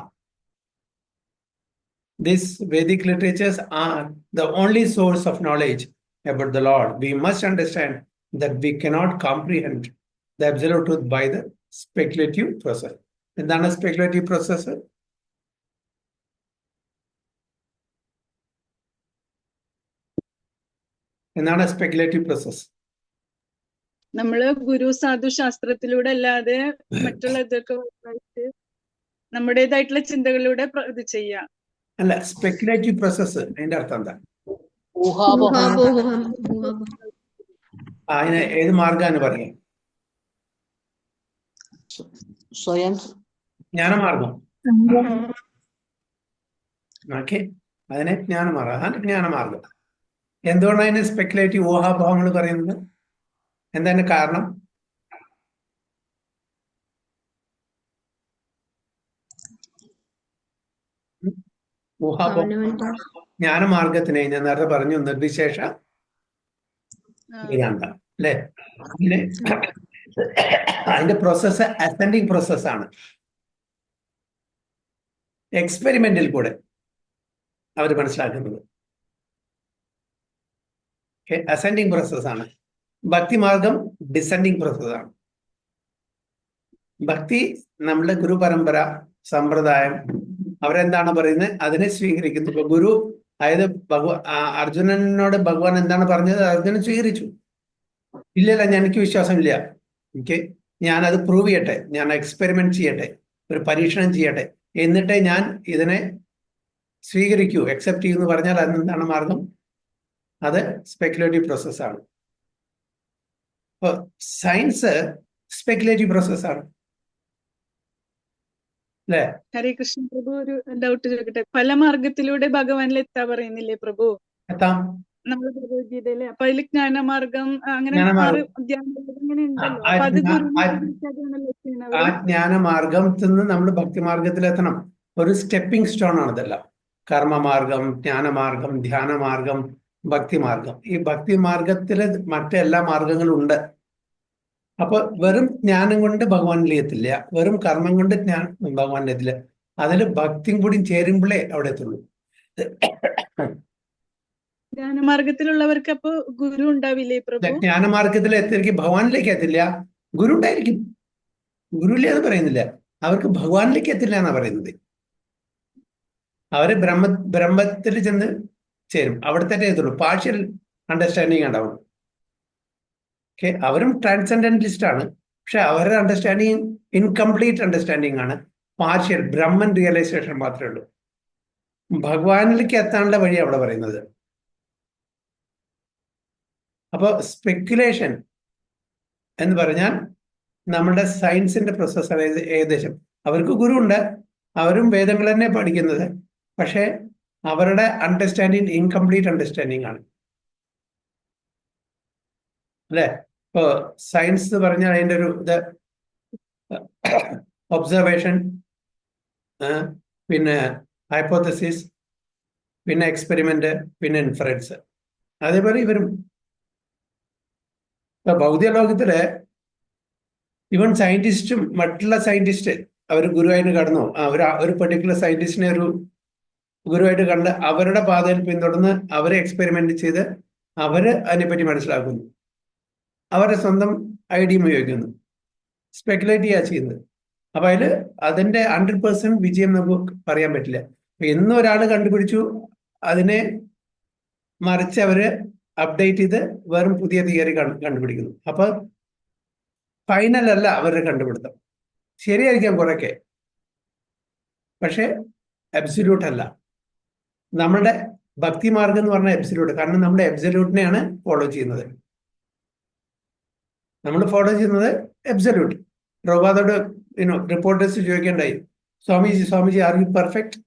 These Vedic literatures are the only source of knowledge about the Lord. We must understand that we cannot comprehend the absolute truth by the speculative process. എന്താണ് speculative process? എന്താണ് സ്പെക്കുലേറ്റീവ് പ്രോസസ്? നമ്മള് ഗുരു സാധു ശാസ്ത്രത്തിലൂടെ അല്ലാതെ മറ്റുള്ള ഇതൊക്കെ വായിച്ച് നമ്മുടേതായിട്ടുള്ള ചിന്തകളിലൂടെ ഇത് ചെയ്യാം. അല്ല, സ്പെക്കുലേറ്റീവ് പ്രോസസ് അതിന്റെ അർത്ഥം എന്താ? ഊഹാപോഹം. അതിന് ഏത് മാർഗാന്ന് പറയാം? സ്വയം ജ്ഞാനമാർഗം. ഓക്കെ, അതിനെ ജ്ഞാനമാർഗം. അതാണ് ജ്ഞാനമാർഗം. എന്തുകൊണ്ടാണ് അതിന് സ്പെക്കുലേറ്റീവ് ഊഹാപോഹങ്ങൾ പറയുന്നത്? എന്താണ് കാരണം? ഊഹാപോഹം. ജ്ഞാനമാർഗത്തിനെ ഞാൻ നേരത്തെ പറഞ്ഞു, നിർവിശേഷ വേദാന്തം അല്ലെ? അതിന്റെ പ്രോസസ് അസെൻഡിങ് പ്രോസസ്സാണ്. എക്സ്പെരിമെന്റിൽ കൂടെ അവർ മനസ്സിലാക്കുന്നത് അസെൻഡിങ് പ്രോസസ്സാണ്. ഭക്തിമാർഗം ഡിസെൻഡിങ് പ്രോസസ്സാണ്. ഭക്തി നമ്മുടെ ഗുരു പരമ്പര സമ്പ്രദായം അവരെന്താണ് പറയുന്നത് അതിനെ സ്വീകരിക്കുന്നു. ഇപ്പൊ ഗുരു, അതായത് അർജുനനോട് ഭഗവാൻ എന്താണ് പറഞ്ഞത് അർജുനൻ സ്വീകരിച്ചു. ഇല്ലല്ല, എനിക്ക് വിശ്വാസമില്ല, ഞാനത് പ്രൂവ് ചെയ്യട്ടെ, ഞാൻ എക്സ്പെരിമെന്റ് ചെയ്യട്ടെ, ഒരു പരീക്ഷണം ചെയ്യട്ടെ, എന്നിട്ടേ ഞാൻ ഇതിനെ സ്വീകരിക്കൂ, അക്സെപ്റ്റ് ചെയ്യൂ എന്ന് പറഞ്ഞാൽ അതെന്താണ് മാർഗം? അത് സ്പെക്കുലേറ്റീവ് പ്രോസസ്സാണ്. ഇപ്പൊ സയൻസ് സ്പെക്കുലേറ്റീവ് പ്രോസസ്സാണ് അല്ലേ? ഹരേ കൃഷ്ണ പ്രഭു, ഒരു ഡൗട്ട് ചോദിക്കട്ടെ. പല മാർഗത്തിലൂടെ ഭഗവാനിൽ എത്താ പറയുന്നില്ലേ പ്രഭു എത്താം നമ്മള് ഭഗവത്ഗീതയില്? അപ്പൊ അതില് ജ്ഞാനമാർഗം അങ്ങനെ അങ്ങനെ ഉണ്ടല്ലോ. അപ്പൊ അത് ആ ജ്ഞാനമാർഗത്തിൽ നിന്ന് നമ്മൾ ഭക്തിമാർഗത്തിലെത്തണം. ഒരു സ്റ്റെപ്പിംഗ് സ്റ്റോൺ ആണ് ഇതെല്ലാം. കർമ്മമാർഗം, ജ്ഞാനമാർഗം, ധ്യാനമാർഗം, ഭക്തിമാർഗം. ഈ ഭക്തിമാർഗത്തില് മറ്റെല്ലാ മാർഗങ്ങളും ഉണ്ട്. അപ്പൊ വെറും ജ്ഞാനം കൊണ്ട് ഭഗവാനിലേക്ക് എത്തില്ല, വെറും കർമ്മം കൊണ്ട് ഭഗവാനിൽ എത്തില്ല. അതിൽ ഭക്തിയും കൂടി ചേരുമ്പോഴേ അവിടെ എത്തുള്ളൂ. ജ്ഞാനമാർഗത്തിലുള്ളവർക്ക് അപ്പൊ ഗുരു ഉണ്ടാവില്ലേ പ്രഭു? ജ്ഞാനമാർഗത്തിൽ എത്തിയിരിക്കും ഭഗവാനിലേക്ക് എത്തില്ല, ഗുരു ഉണ്ടായിരിക്കും. ഗുരു ഇല്ല എന്ന് പറയുന്നില്ല, അവർക്ക് ഭഗവാനിലേക്ക് എത്തില്ല എന്നാ പറയുന്നത്. അവര് ബ്രഹ്മത്തിൽ ചെന്ന് ചേരും. അവിടുത്തെ ചെയ്തുള്ളൂ, പാർഷ്യൽ അണ്ടർസ്റ്റാൻഡിങ് ഉണ്ടാവും. ഓക്കെ, അവരും ട്രാൻസെൻഡന്റലിസ്റ്റ് ആണ്, പക്ഷെ അവരുടെ അണ്ടർസ്റ്റാൻഡിങ് ഇൻകംപ്ലീറ്റ് അണ്ടർസ്റ്റാൻഡിങ് ആണ്. പാർഷ്യൽ ബ്രഹ്മൻ റിയലൈസേഷൻ മാത്രമേ ഉള്ളൂ. ഭഗവാനിലേക്ക് എത്താനുള്ള വഴി അവിടെ പറയുന്നത്. അപ്പോൾ സ്പെക്യുലേഷൻ എന്ന് പറഞ്ഞാൽ നമ്മുടെ സയൻസിന്റെ പ്രോസസ്സാണ്. ഏകദേശം അവർക്ക് ഗുരുവുണ്ട്, അവരും വേദങ്ങൾ തന്നെ പഠിക്കുന്നത്, പക്ഷേ അവരുടെ അണ്ടർസ്റ്റാൻഡിങ് ഇൻകംപ്ലീറ്റ് അണ്ടർസ്റ്റാൻഡിങ് ആണ്, അല്ലെ? ഇപ്പോ സയൻസ് എന്ന് പറഞ്ഞാൽ അതിൻ്റെ ഒരു ഇത് ഒബ്സർവേഷൻ, പിന്നെ ഹൈപ്പോത്തസിസ്, പിന്നെ എക്സ്പെരിമെന്റ്, പിന്നെ ഇൻഫറൻസ്. അതേപോലെ ഇവരും ഇപ്പൊ ഭൗതിക ലോകത്തില് ഇവൻ സയന്റിസ്റ്റും മറ്റുള്ള സയന്റിസ്റ്റ് അവർ ഗുരുവായിട്ട് കടന്നു. ഒരു പെർട്ടിക്കുലർ സയന്റിസ്റ്റിനെ ഒരു ഗുരുവായിട്ട് കണ്ട് അവരുടെ പാതയിൽ പിന്തുടർന്ന് അവരെ എക്സ്പെരിമെന്റ് ചെയ്ത് അവര് അതിനെപ്പറ്റി മനസ്സിലാക്കുന്നു, അവരുടെ സ്വന്തം ഐഡിയ ഉപയോഗിക്കുന്നു, സ്പെക്കുലേറ്റ് ചെയ്യുക ചെയ്യുന്നത്. അപ്പൊ അതിന്റെ 100% വിജയം നമുക്ക് പറയാൻ പറ്റില്ല. എന്ന് ഒരാൾ കണ്ടുപിടിച്ചു, അതിനെ മറിച്ച് അവര് അപ്ഡേറ്റ് ചെയ്ത് വെറും പുതിയ തിയറി കണ്ടുപിടിക്കുന്നു. അപ്പൊ ഫൈനൽ അല്ല അവരുടെ കണ്ടുപിടുത്തം. ശരിയായിരിക്കാം കുറെയൊക്കെ, പക്ഷെ അബ്സല്യൂട്ട് അല്ല. നമ്മുടെ ഭക്തി മാർഗം എന്ന് പറഞ്ഞാൽ അബ്സല്യൂട്ട്, കാരണം നമ്മുടെ അബ്സല്യൂട്ടിനെയാണ് ഫോളോ ചെയ്യുന്നത്. നമ്മൾ ഫോളോ ചെയ്യുന്നത് അബ്സല്യൂട്ട്. പ്രഭുപാദോട് റിപ്പോർട്ടേഴ്സ് ചോദിക്കേണ്ടായി, Swamiji are you perfect?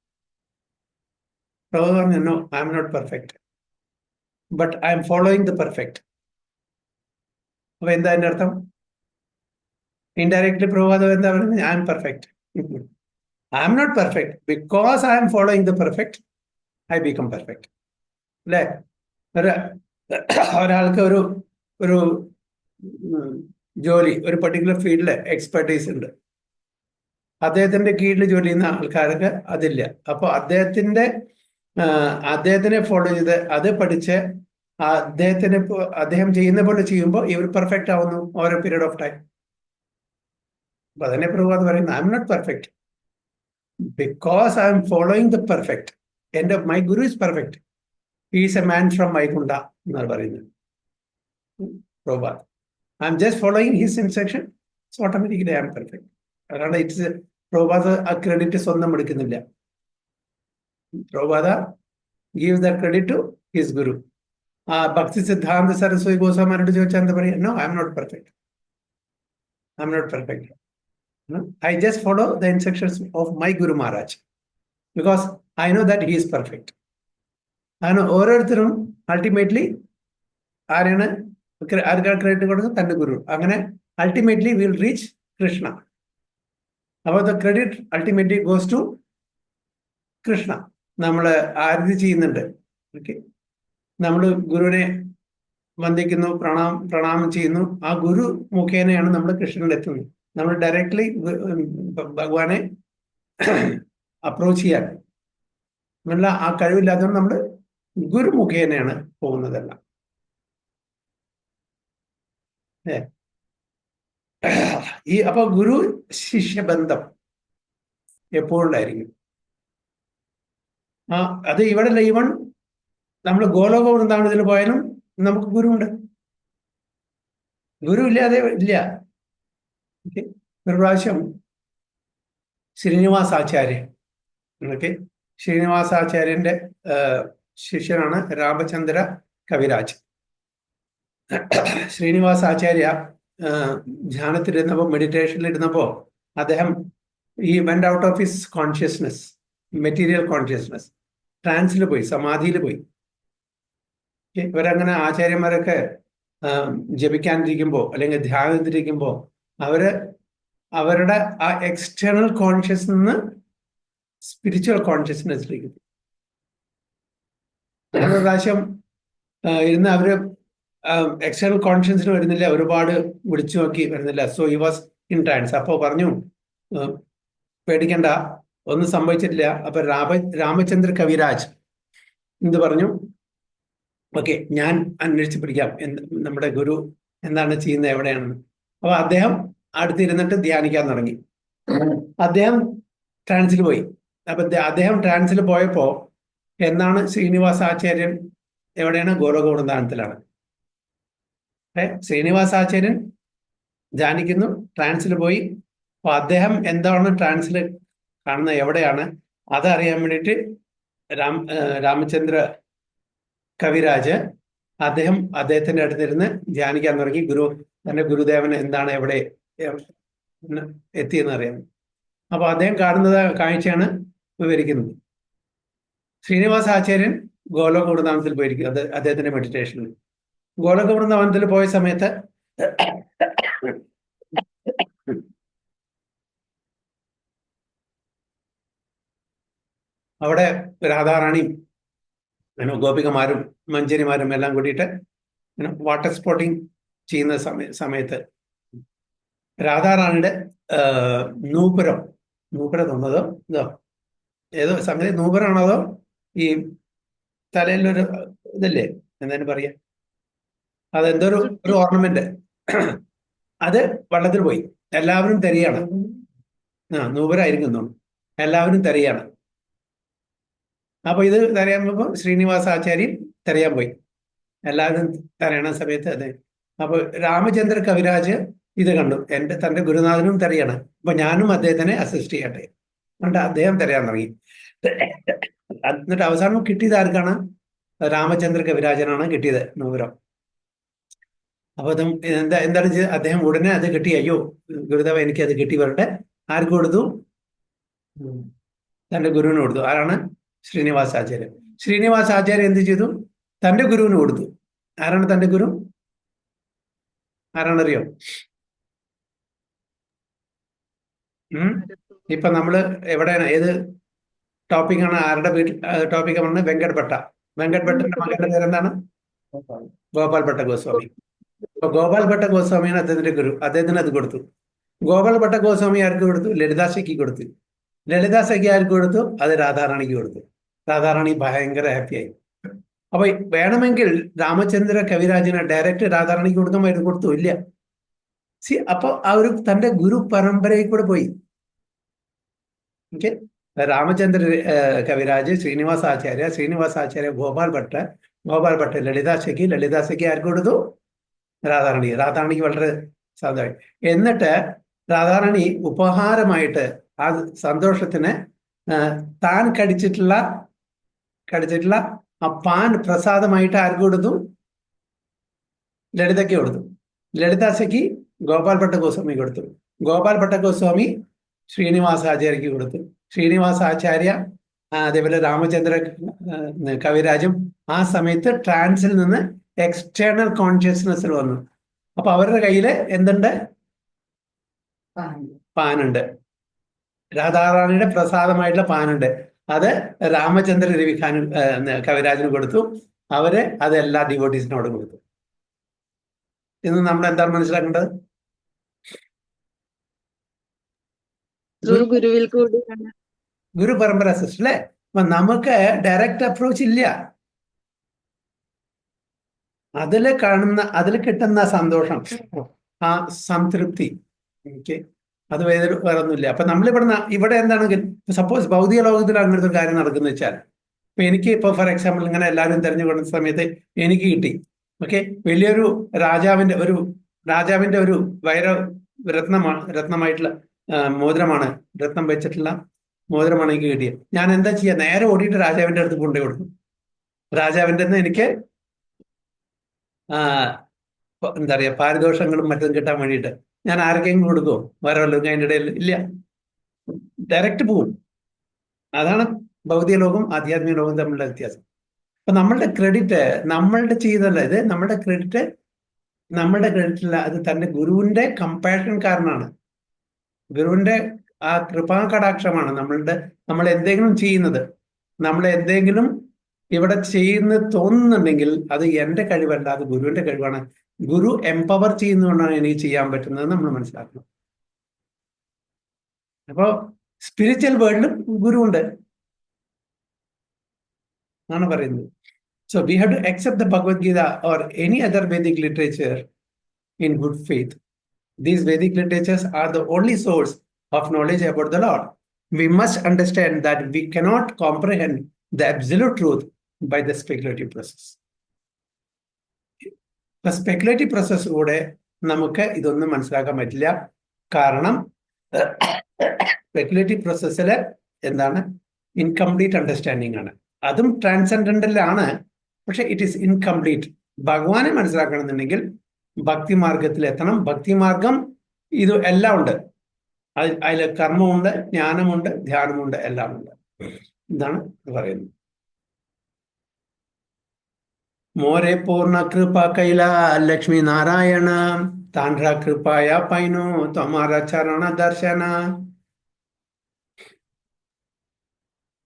Prabhupad പറഞ്ഞു, no, I am not perfect, but I am following the perfect. അപ്പൊ എന്താ അതിന്റെ അർത്ഥം? ഇൻഡയറക്ട്ലി പ്രഭുപാദം എന്താ പറയുന്നത്? I am perfect. I am not perfect, because I am following the perfect I become perfect. അല്ലേ? ഒരാൾക്ക് ഒരു ജോലി, ഒരു പെർട്ടിക്കുലർ ഫീൽഡില് എക്സ്പെർട്ടീസ് ഉണ്ട്, അദ്ദേഹത്തിന്റെ കീഴിൽ ജോലി ചെയ്യുന്ന ആൾക്കാർക്ക് അതില്ല. അപ്പോൾ അദ്ദേഹത്തിനെ ഫോളോ ചെയ്ത് അത് പഠിച്ച് അദ്ദേഹം ചെയ്യുന്ന പോലെ ചെയ്യുമ്പോൾ ഇവർ പെർഫെക്റ്റ് ആവുന്നു ഓരോ പീരീഡ് ഓഫ് ടൈം. അപ്പൊ അതിനെ പ്രഭുപാദ് പറയുന്നത്, I am not perfect because I am following the perfect. My guru is perfect, he is a man from Vaikuntha എന്നാണ് പറയുന്നത് Prabhupad. I am just following his instruction, so automatically I am perfect. അതാണ് പ്രഭുപാദ് ആ ക്രെഡിറ്റ് സ്വന്തം എടുക്കുന്നില്ല. Prabhupada gives the credit to his guru. Bhakti Siddhanta Saraswati ഗോസ്വാമിയോട് ചോദിച്ചാൽ എന്താ പറയുക? No, I am not perfect, I am not perfect. I just follow the instructions of my Guru Maharaj because I know that he is perfect. അങ്ങനെ ഓരോരുത്തരും അൾട്ടിമേറ്റ്ലി ആരാണ് ക്രെഡിറ്റ് കൊടുക്കുന്നത്? തന്റെ ഗുരു. അങ്ങനെ അൾട്ടിമേറ്റ്ലി വിൽ റീച്ച് കൃഷ്ണ. അപ്പോൾ the credit ultimately goes to Krishna. നമ്മൾ ആരതി ചെയ്യുന്നുണ്ട്, ഓക്കെ, നമ്മൾ ഗുരുവിനെ വന്ദിക്കുന്നു, പ്രണാമം ചെയ്യുന്നു. ആ ഗുരു മുഖേനയാണ് നമ്മൾ കൃഷ്ണനിൽ എത്തുന്നത്. നമ്മൾ ഡയറക്ട്ലി ഭഗവാനെ അപ്രോച്ച് ചെയ്യാൻ എന്നുള്ള ആ കഴിവില്ലാത്തതുകൊണ്ട് നമ്മൾ ഗുരു മുഖേനയാണ് പോകുന്നതെല്ലാം. അപ്പൊ ഗുരു ശിഷ്യബന്ധം എപ്പോഴും ഉണ്ടായിരിക്കും. അത് ഇവിടെ ഈവൺ നമ്മൾ ഗോലോക വൃന്ദാവനത്തിൽ പോയാലും നമുക്ക് ഗുരുവുണ്ട്. ഗുരു ഇല്ലാതെ ഇല്ല. ഒരു പ്രാവശ്യം ശ്രീനിവാസാചാര്യൻ, ശ്രീനിവാസാചാര്യന്റെ ശിഷ്യനാണ് രാമചന്ദ്ര കവിരാജ്. ശ്രീനിവാസാചാര്യ ധ്യാനത്തിലിരുന്നപ്പോൾ, മെഡിറ്റേഷനിലിരുന്നപ്പോൾ അദ്ദേഹം went out of his consciousness, material consciousness, ട്രാൻസിൽ പോയി, സമാധിയിൽ പോയി. ഇവരങ്ങനെ ആചാര്യന്മാരൊക്കെ ജപിക്കാനിരിക്കുമ്പോൾ അല്ലെങ്കിൽ ധ്യാനത്തിലിരിക്കുമ്പോൾ അവരുടെ ആ എക്സ്റ്റേണൽ കോൺഷ്യസ് നിന്ന് സ്പിരിച്വൽ കോൺഷ്യസ്നെസ്സിലേക്ക് ഒരു പ്രാവശ്യം ഇരുന്ന് അവര് എക്സ്റ്റേണൽ കോൺഷ്യസിന് വരുന്നില്ല, ഒരുപാട് വിളിച്ചു നോക്കി വരുന്നില്ല. So he was in trance. അപ്പോൾ പറഞ്ഞു, പേടിക്കണ്ട, ഒന്നും സംഭവിച്ചിട്ടില്ല. അപ്പൊ രാമചന്ദ്ര കവിരാജ് എന്ത് പറഞ്ഞു? ഓക്കെ, ഞാൻ അന്വേഷിച്ച് പിടിക്കാം നമ്മുടെ ഗുരു എന്താണ് ചെയ്യുന്നത്, എവിടെയാണെന്ന്. അപ്പൊ അദ്ദേഹം അടുത്തിരുന്നിട്ട് ധ്യാനിക്കാൻ തുടങ്ങി. അദ്ദേഹം ട്രാൻസിൽ പോയി. അപ്പൊ അദ്ദേഹം ട്രാൻസിൽ പോയപ്പോ എന്നാണ് ശ്രീനിവാസാചാര്യൻ എവിടെയാണ്? ഗോലോക വൃന്ദാവനത്തിലാണ്. ശ്രീനിവാസാചാര്യൻ ധ്യാനിക്കുന്നു, ട്രാൻസിൽ പോയി. അപ്പൊ അദ്ദേഹം എന്താണ് ട്രാൻസിൽ കാണുന്നത്, എവിടെയാണ്, അതറിയാൻ വേണ്ടിയിട്ട് രാമചന്ദ്ര കവിരാജ് അദ്ദേഹത്തിന്റെ അടുത്തിരുന്ന് ധ്യാനിക്കാൻ തുടങ്ങി. തന്റെ ഗുരുദേവൻ എന്താണ് എവിടെ എത്തിയെന്ന് അറിയാം. അപ്പൊ അദ്ദേഹം കാണുന്നത് കാഴ്ചയാണ് വിവരിക്കുന്നത്. ശ്രീനിവാസാചാര്യൻ ഗോലോക വൃന്ദാവനത്തിൽ പോയിരിക്കും, അത് അദ്ദേഹത്തിന്റെ മെഡിറ്റേഷനിൽ. ഗോലോക വൃന്ദാവനത്തിൽ പോയ സമയത്ത് അവിടെ രാധാറാണിയും ഗോപികമാരും മഞ്ചരിമാരും എല്ലാം കൂടിയിട്ട് വാട്ടർ സ്പോർട്ടിങ് ചെയ്യുന്ന സമയത്ത് രാധാറാണിയുടെ നൂപുരം തന്നതോ ഇതോ ഏതോ സംഗതി, നൂപുരാണോ അതോ ഈ തലയിലൊരു ഇതല്ലേ, എന്തായാലും പറയാ, അതെന്തോ ഒരു ഓർണമെന്റ്, അത് വെള്ളത്തിൽ പോയി. എല്ലാവരും തെരയാണ്. നൂപുരായിരിക്കുന്നു, എല്ലാവരും തെരയാണ്. അപ്പൊ ഇത് തെരയാൻ പോകുമ്പോൾ ശ്രീനിവാസാചാര്യൻ തെരയാൻ പോയി. എല്ലാവരും തെരയണ സമയത്ത് അതെ. അപ്പൊ രാമചന്ദ്ര കവിരാജ് ഇത് കണ്ടു, തന്റെ ഗുരുനാഥനും തെരയാണ്, അപ്പൊ ഞാനും അദ്ദേഹത്തിനെ അസിസ്റ്റ് ചെയ്യട്ടെ എന്നിട്ട് അദ്ദേഹം തെരയാൻ തുടങ്ങി. എന്നിട്ട് അവസാനം കിട്ടിയത് ആർക്കാണ്? രാമചന്ദ്ര കവിരാജനാണ് കിട്ടിയത് നൂപുരം. അപ്പൊ എന്താണ് ചെയ്തത്? അദ്ദേഹം ഉടനെ അത് കിട്ടി. അയ്യോ ഗുരുദേവ, എനിക്ക് അത് കിട്ടി വരട്ടെ. ആർക്ക് കൊടുത്തു? തന്റെ ഗുരുവിന് കൊടുത്തു. ആരാണ്? ശ്രീനിവാസാചാര്യൻ. ശ്രീനിവാസാചാര്യൻ എന്ത് ചെയ്തു? തന്റെ ഗുരുവിന് കൊടുത്തു. ആരാണ് തന്റെ ഗുരു? ആരാണറിയോ? ഇപ്പൊ നമ്മള് എവിടെയാണ്, ഏത് ടോപ്പിക്കാണ്, ആരുടെ വീട്ടിൽ ടോപ്പിക്കാണ് പറഞ്ഞത്? വെങ്കട് ഭട്ട. വെങ്കട് ഭട്ടന്റെ മകന്റെ പേരെന്താണ്? ഗോപാൽ ഭട്ട ഗോസ്വാമി. അപ്പൊ ഗോപാൽ ഭട്ട ഗോസ്വാമിയാണ് അദ്ദേഹത്തിന്റെ ഗുരു. അദ്ദേഹത്തിന് അത് കൊടുത്തു. ഗോപാൽ ഭട്ട ഗോസ്വാമി ആർക്ക് കൊടുത്തു? ലളിതാസഖിക്ക് കൊടുത്തു. ലളിതാസഖി ആർക്ക് കൊടുത്തു? അത് രാധാറാണിക്ക് കൊടുത്തു. രാധാറാണി ഭയങ്കര ഹാപ്പിയായി. അപ്പൊ വേണമെങ്കിൽ രാമചന്ദ്ര കവിരാജന് ഡയറക്റ്റ് രാധാറാണിക്ക് കൊടുക്കാൻ കൊടുത്തു ഇല്ല. അപ്പൊ ആ ഒരു തന്റെ ഗുരു പരമ്പരയിൽ കൂടെ പോയി. ഓക്കെ, രാമചന്ദ്ര കവിരാജ്, ശ്രീനിവാസാചാര്യ ഗോപാൽ ഭട്ട് ലളിതാസഖി ആർക്ക് കൊടുത്തു? രാധാറാണിക്ക് വളരെ സാധമായി. എന്നിട്ട് രാധാറാണി ഉപഹാരമായിട്ട് ആ സന്തോഷത്തിന് താൻ കടിച്ചിട്ടുള്ള ആ പാൻ പ്രസാദമായിട്ട് ആർക്ക് കൊടുത്തു? ലളിതയ്ക്ക് കൊടുത്തു. ലളിതാസഖി ഗോപാൽ ഭട്ട ഗോസ്വാമി കൊടുത്തു. ഗോപാൽ ഭട്ട ഗോസ്വാമി ശ്രീനിവാസാചാര്യക്ക് കൊടുത്തു. ശ്രീനിവാസാചാര്യ അതേപോലെ രാമചന്ദ്ര കവിരാജും ആ സമയത്ത് ട്രാൻസിൽ നിന്ന് എക്സ്റ്റേണൽ കോൺഷ്യസ്നെസ്സിൽ വന്നു. അപ്പൊ അവരുടെ കയ്യില് എന്തുണ്ട്? പാനുണ്ട്. രാധാറാണിയുടെ പ്രസാദമായിട്ടുള്ള പാനുണ്ട്. അത് രാമചന്ദ്ര രവിഖാനും കവിരാജിന് കൊടുത്തു. അവര് അത് എല്ലാ ഡിവോട്ടീസിനോടും കൊടുത്തു. ഇന്ന് നമ്മൾ എന്താണ് മനസ്സിലാക്കേണ്ടത്? ഗുരു പരമ്പര സിസ്റ്റം അല്ലേ? അപ്പൊ നമുക്ക് ഡയറക്റ്റ് അപ്രോച്ച് ഇല്ല. അതിൽ കിട്ടുന്ന സന്തോഷം, ആ സംതൃപ്തി, എനിക്ക് അത് വേറെ ഒന്നുമില്ല. അപ്പൊ ഇവിടെ എന്താണെങ്കിൽ, സപ്പോസ് ഭൗതിക ലോകത്തിൽ അങ്ങനത്തെ ഒരു കാര്യം നടക്കുന്ന വെച്ചാൽ, ഇപ്പൊ എനിക്ക് ഇപ്പൊ ഫോർ എക്സാമ്പിൾ ഇങ്ങനെ എല്ലാവരും തെരഞ്ഞുകൊണ്ട സമയത്ത് എനിക്ക് കിട്ടി. ഓക്കെ, വലിയൊരു രാജാവിന്റെ ഒരു രത്നമായിട്ടുള്ള മോതിരമാണ്, രത്നം വെച്ചിട്ടുള്ള മോതിരമാണ് എനിക്ക് കിട്ടിയത്. ഞാൻ എന്താ ചെയ്യുക? നേരെ ഓടിയിട്ട് രാജാവിന്റെ അടുത്ത് കൊണ്ടു കൊടുക്കും. രാജാവിന്റെ എനിക്ക് എന്താ പറയാ, പാരിതോഷങ്ങളും മറ്റും കിട്ടാൻ വേണ്ടിയിട്ട് ഞാൻ ആർക്കെങ്കിലും കൊടുക്കുമോ? വേറെ വല്ലതും അതിൻ്റെ ഇടയിൽ ഇല്ല, ഡയറക്റ്റ് പോകും. അതാണ് ഭൗതിക ലോകം ആധ്യാത്മിക ലോകം തമ്മിലുള്ള വ്യത്യാസം. അപ്പൊ നമ്മളുടെ ക്രെഡിറ്റ് നമ്മളുടെ ചെയ്തല്ല, ഇത് നമ്മളുടെ ക്രെഡിറ്റില്ല, അത് തന്റെ ഗുരുവിന്റെ കമ്പാഷൻ കാരണമാണ്. ഗുരുവിന്റെ ആ കൃപാകടാക്ഷമാണ് നമ്മൾ എന്തെങ്കിലും ചെയ്യുന്നത്, എന്തെങ്കിലും ഇവിടെ ചെയ്യുന്ന തോന്നുന്നുണ്ടെങ്കിൽ അത് എന്റെ കഴിവല്ല, അത് ഗുരുവിന്റെ കഴിവാണ്. ഗുരു എംപവർ ചെയ്യുന്നതുകൊണ്ടാണ് എനിക്ക് ചെയ്യാൻ പറ്റുന്നത് നമ്മൾ മനസ്സിലാക്കണം. അപ്പോ സ്പിരിച്വൽ വേൾഡിലും ഗുരു ഉണ്ട് എന്നാണ് പറയുന്നത്. So we have to accept the Bhagavad Gita or any other Vedic literature in good faith. These Vedic literatures are the only source of knowledge about the Lord. we must understand that we cannot comprehend the absolute truth by the speculative process. ഇപ്പൊ സ്പെക്കുലേറ്റീവ് പ്രോസസ്സിലൂടെ നമുക്ക് ഇതൊന്നും മനസ്സിലാക്കാൻ പറ്റില്ല. കാരണം സ്പെക്കുലേറ്റീവ് പ്രോസസ്സിൽ എന്താണ്, ഇൻകംപ്ലീറ്റ് അണ്ടർസ്റ്റാൻഡിങ് ആണ്. അതും ട്രാൻസെൻഡന്റലാണ്, പക്ഷെ ഇറ്റ് ഈസ് ഇൻകംപ്ലീറ്റ്. ഭഗവാനെ മനസ്സിലാക്കണമെന്നുണ്ടെങ്കിൽ ഭക്തിമാർഗത്തിൽ എത്തണം. ഭക്തിമാർഗം ഇത് എല്ലാം ഉണ്ട്. അതിൽ കർമ്മമുണ്ട്, ജ്ഞാനമുണ്ട്, ധ്യാനമുണ്ട്, എല്ലാം ഉണ്ട്. ഇതാണ് പറയുന്നത്. മോരെ പൂർണ്ണ കൃപ കൈല ലക്ഷ്മി നാരായണ താണ്ഡ്ര കൃപയ പൈനു ത്വമാര ചരണ ദർശന.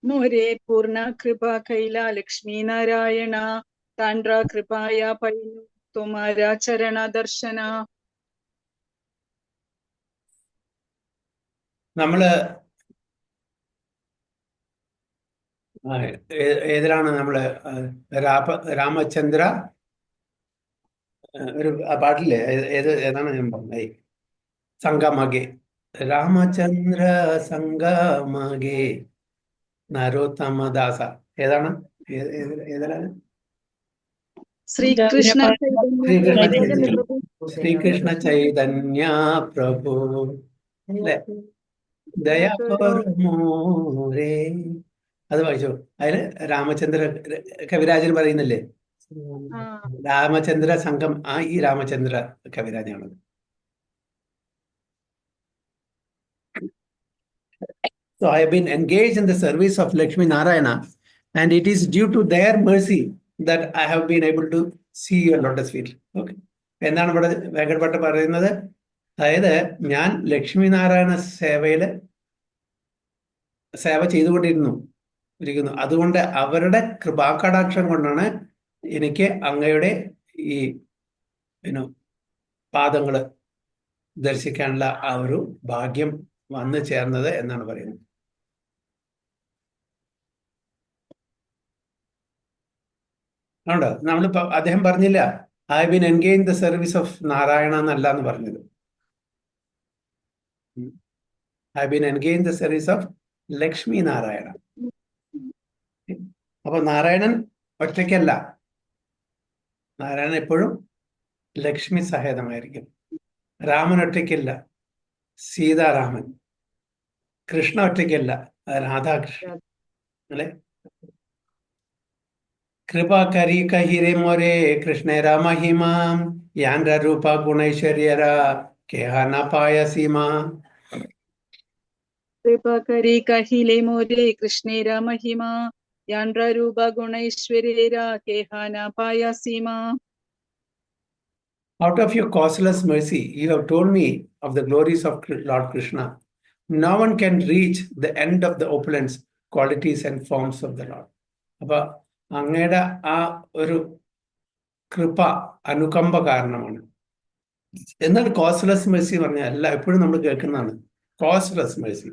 മോരെ പൂർണ്ണ കൃപ കൈല ലക്ഷ്മി നാരായണ താണ്ഡ്ര കൃപയ പൈനു ത്വമാര ചരണ ദർശന. നമ്മള് ഏതിലാണ് നമ്മള് രാമചന്ദ്ര ഒരു പാട്ടില്ലേ, ഏതാണ് ഞാൻ പറഞ്ഞത്, സംഗമകെ രാമചന്ദ്ര സംഗമകെ നരോത്തമദാസ, ഏതാണ് ഏതിലാണ്? ശ്രീകൃഷ്ണ ശ്രീകൃഷ്ണ ചൈതന്യ പ്രഭു അല്ലേ, ദയാപരമോരേ. അത് വായിച്ചോ. അതില് രാമചന്ദ്ര കവിരാജൻ പറയുന്നില്ലേ, രാമചന്ദ്ര സംഘം, ഈ Ramachandra കവിരാജാണത്. So I have been engaged in the service of Lakshmi Narayana, and it is due to their mercy that I have been able to see your lotus feet. Okay. എന്താണ് ഇവിടെ വെങ്കടഭട്ട് പറയുന്നത്? അതായത് ഞാൻ ലക്ഷ്മി നാരായണ സേവ ചെയ്തുകൊണ്ടിരുന്നു. അതുകൊണ്ട് അവരുടെ കൃപാകടാക്ഷം കൊണ്ടാണ് എനിക്ക് അങ്ങയുടെ ഈ പാദങ്ങള് ദർശിക്കാനുള്ള ആ ഒരു ഭാഗ്യം വന്നു ചേർന്നത് എന്നാണ് പറയുന്നത്. ആണോ? നമ്മളിപ്പോ അദ്ദേഹം പറഞ്ഞില്ല I been engage the service of Narayana എന്നല്ല എന്ന് പറഞ്ഞത്. I been engage the service of Lakshmi Narayana. അപ്പൊ നാരായണൻ ഒറ്റയ്ക്കല്ല, നാരായണൻ എപ്പോഴും ലക്ഷ്മി സഹേതമായിരിക്കും. രാമൻ ഒറ്റയ്ക്കല്ല, സീതാരാമൻ. കൃഷ്ണ ഒറ്റയ്ക്കല്ല, രാധാകൃഷ്ണൻ അല്ലെ. കൃപ കരി കഹിരെ മോരെ കൃഷ്ണേര മഹിമാം യാൻഡ രൂപ ഗുണൈശ്വര്യര കേഹന പായ സീമ. കൃപ കരി കഹിലെ മോരെ കൃഷ്ണേര മഹിമ യാൻഡ രൂപ ഗുണൈശ്വര്യര കേഹന പായ Seema. Out of your causeless mercy, you have told me of the glories of Lord Krishna. No one can reach the end of the opulence, qualities and forms of the Lord. അപ്പൊ അങ്ങയുടെ ആ ഒരു കൃപ അനുകമ്പ കാരണമാണ്. എന്നാൽ കോസ്ലെസ് മെഴ്സി എന്ന് പറഞ്ഞാൽ അല്ല, എപ്പോഴും നമ്മൾ കേൾക്കുന്നതാണ് കോസ്ലെസ് Mercy.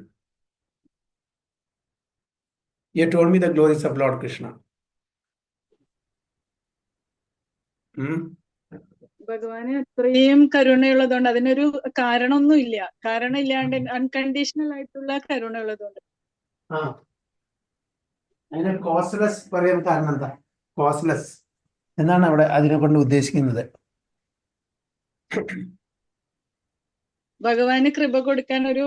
You told me the glories of Lord Krishna. ഭഗവാന് അത്രയും കരുണയുള്ളതുകൊണ്ട് അതിനൊരു കാരണമൊന്നും ഇല്ല. കാരണം ഇല്ലാണ്ട് അൺകണ്ടീഷണൽ ആയിട്ടുള്ള കരുണ ഉള്ളതുകൊണ്ട്. അതിന് കോസ്ലെസ് പറയാൻ കാരണം എന്താ? കോസ്ലെസ് എന്നാണ് അവിടെ അതിനെ കൊണ്ട് ഉദ്ദേശിക്കുന്നത്. ഭഗവാന് കൃപ കൊടുക്കാൻ ഒരു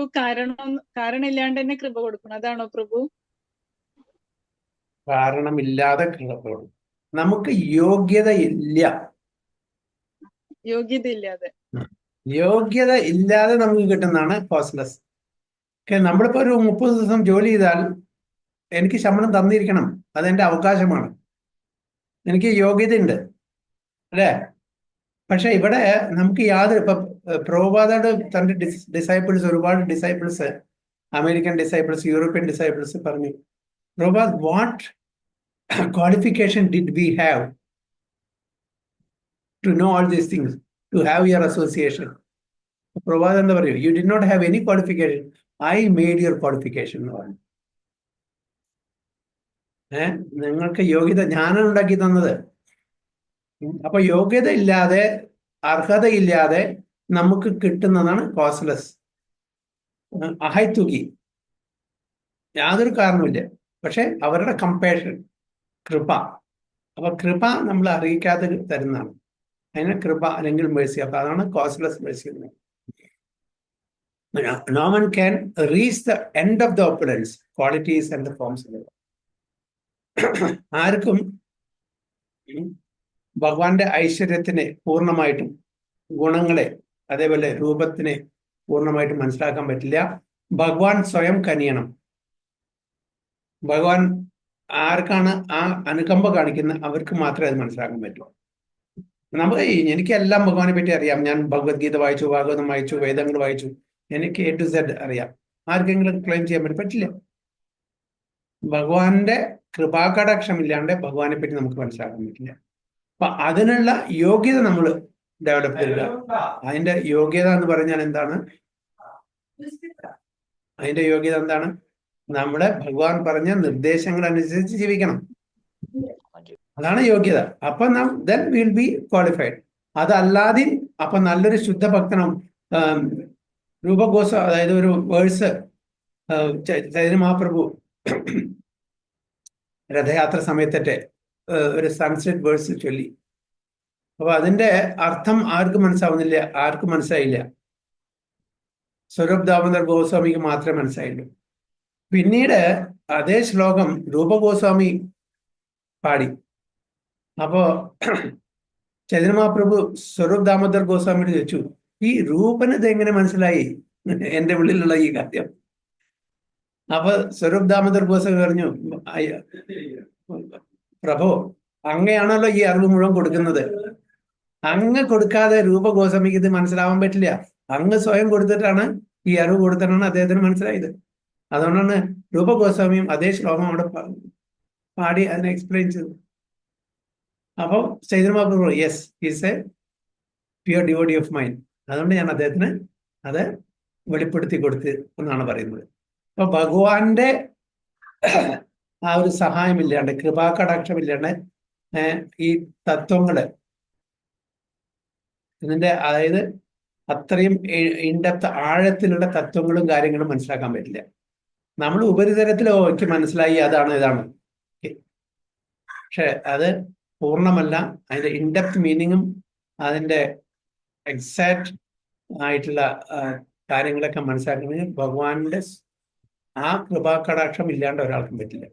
കാരണമില്ലാണ്ട് തന്നെ കൃപ കൊടുക്കണം, അതാണോ പ്രഭു? കാരണമില്ലാതെ കൃപ കൊടുക്കും. നമുക്ക് യോഗ്യത ഇല്ലാതെ നമുക്ക് കിട്ടുന്നതാണ് കോസ്ലെസ്. നമ്മളിപ്പോ ഒരു 30 ദിവസം ജോലി ചെയ്താൽ എനിക്ക് ശമ്പളം തന്നിരിക്കണം, അതെന്റെ അവകാശമാണ്, എനിക്ക് യോഗ്യതയുണ്ട് അല്ലേ. പക്ഷെ ഇവിടെ നമുക്ക് യാതൊരു, ഇപ്പൊ പ്രഭുപാദയുടെ തന്റെ ഡിസൈപ്പിൾസ്, ഒരുപാട് disciples, American disciples, European disciples പറഞ്ഞു, Prabhupad, what qualification did we have to know all these things, to have your association? Prabhupada എന്താ പറയൂ, you did not have any qualification, I made your qualification. നിങ്ങൾക്ക് യോഗ്യത ഞാനാണ് ഉണ്ടാക്കി തന്നത്. അപ്പൊ യോഗ്യത ഇല്ലാതെ, അർഹതയില്ലാതെ നമുക്ക് കിട്ടുന്നതാണ് കോസ്ലെസ്, അഹൈതുകി. യാതൊരു കാരണവുമില്ല. പക്ഷെ അവരുടെ കമ്പാഷൻ, കൃപ. അപ്പൊ കൃപ നമ്മൾ അറിയിക്കാതെ തരുന്നതാണ്. അതിന് കൃപ അല്ലെങ്കിൽ മേഴ്സി. അപ്പൊ അതാണ് കോസ്ലെസ് Mercy. No one can reach the end of the opulence, qualities and the forms of it. ആർക്കും ഭഗവാന്റെ ഐശ്വര്യത്തിനെ പൂർണ്ണമായിട്ടും, ഗുണങ്ങളെ അതേപോലെ രൂപത്തിനെ പൂർണ്ണമായിട്ടും മനസ്സിലാക്കാൻ പറ്റില്ല. ഭഗവാൻ സ്വയം കനിയണം. ഭഗവാൻ ആർക്കാണ് ആ അനുകമ്പ കാണിക്കുന്നത് അവർക്ക് മാത്രമേ അത് മനസ്സിലാക്കാൻ പറ്റൂ. എനിക്കെല്ലാം ഭഗവാനെ പറ്റി അറിയാം. ഞാൻ ഭഗവത്ഗീത വായിച്ചു, ഭാഗവതം വായിച്ചു, വേദങ്ങൾ വായിച്ചു, എനിക്ക് A to Z അറിയാം. ആർക്കെങ്കിലും ക്ലെയിം ചെയ്യാൻ പറ്റില്ല. ഭഗവാന്റെ കൃപാകടാക്ഷമില്ലാണ്ട് ഭഗവാനെ പറ്റി നമുക്ക് മനസ്സിലാക്കാൻ പറ്റില്ല. അപ്പൊ അതിനുള്ള യോഗ്യത നമ്മൾ ഡെവലപ്പ് ചെയ്യുക. അതിന്റെ യോഗ്യത എന്ന് പറഞ്ഞാൽ എന്താണ്? അതിന്റെ യോഗ്യത എന്താണ്? നമ്മുടെ ഭഗവാൻ പറഞ്ഞ നിർദ്ദേശങ്ങൾ അനുസരിച്ച് ജീവിക്കണം. അതാണ് യോഗ്യത. അപ്പൊ നാം then will be qualified. അതല്ലാതെ അപ്പൊ നല്ലൊരു ശുദ്ധ ഭക്തനും രൂപഘോഷ, അതായത് ഒരു വേഴ്സ് ചൈതന്യ മഹാപ്രഭു രഥയാത്ര സമയത്തെ ഒരു സൺസെറ്റ് വേഴ്സ് ചൊല്ലി. അപ്പൊ അതിന്റെ അർത്ഥം ആർക്കും മനസ്സിലാവുന്നില്ല, ആർക്കും മനസ്സിലായില്ല. സ്വരൂപ് ദാമോദർ ഗോസ്വാമിക്ക് മാത്രമേ മനസ്സിലായുള്ളൂ. പിന്നീട് അതേ ശ്ലോകം രൂപഗോസ്വാമി പാടി. അപ്പോ ചൈതന്യ മഹാപ്രഭു സ്വരൂപ് ദാമോദർ ഗോസ്വാമിയോട് ചോദിച്ചു, ഈ രൂപന് ഇത് എങ്ങനെ മനസ്സിലായി എന്റെ ഉള്ളിലുള്ള ഈ കാര്യം? അപ്പൊ സ്വരൂപ് ദാമോദർ ഗോസ്വാമി പറഞ്ഞു, പ്രഭു, അങ്ങയാണല്ലോ ഈ അറിവ് മുഴുവൻ കൊടുക്കുന്നത്. അങ്ങ് കൊടുക്കാതെ രൂപഗോസ്വാമിക്ക് ഇത് മനസ്സിലാവാൻ പറ്റില്ല. അങ്ങ് സ്വയം കൊടുത്തിട്ടാണ്, ഈ അറിവ് കൊടുത്തിട്ടാണ് അദ്ദേഹത്തിന് മനസ്സിലായത്. അതുകൊണ്ടാണ് രൂപഗോസ്വാമിയും അതേ ശ്ലോകം അവിടെ പാടി അതിനെ എക്സ്പ്ലെയിൻ ചെയ്തു. അപ്പോൾ Chaitanya Mahaprabhu yes, is a pure devotee of mind. അതുകൊണ്ട് ഞാൻ അദ്ദേഹത്തിന് അത് വെളിപ്പെടുത്തി കൊടുത്ത് എന്നാണ് പറയുന്നത്. അപ്പൊ ഭഗവാന്റെ ആ ഒരു സഹായമില്ലാണ്ട്, കൃപാകടാക്ഷമില്ലാണ്ട് ഈ തത്വങ്ങള്, ഇതിന്റെ അതായത് അത്രയും ഇൻഡെപ്ത് ആഴത്തിലുള്ള തത്വങ്ങളും കാര്യങ്ങളും മനസ്സിലാക്കാൻ പറ്റില്ല. നമ്മൾ ഉപരിതലത്തിലോ എനിക്ക് മനസ്സിലായി അതാണ് ഇതാണ്, പക്ഷെ അത് പൂർണ്ണമല്ല. അതിന്റെ ഇൻഡെപ്ത് മീനിങ്ങും അതിന്റെ എക്സാക്ട് ആയിട്ടുള്ള കാര്യങ്ങളൊക്കെ മനസ്സിലാക്കണമെങ്കിൽ ഭഗവാന്റെ ആ കൃപാകടാക്ഷം ഇല്ലാണ്ട് ഒരാൾക്കും പറ്റില്ല.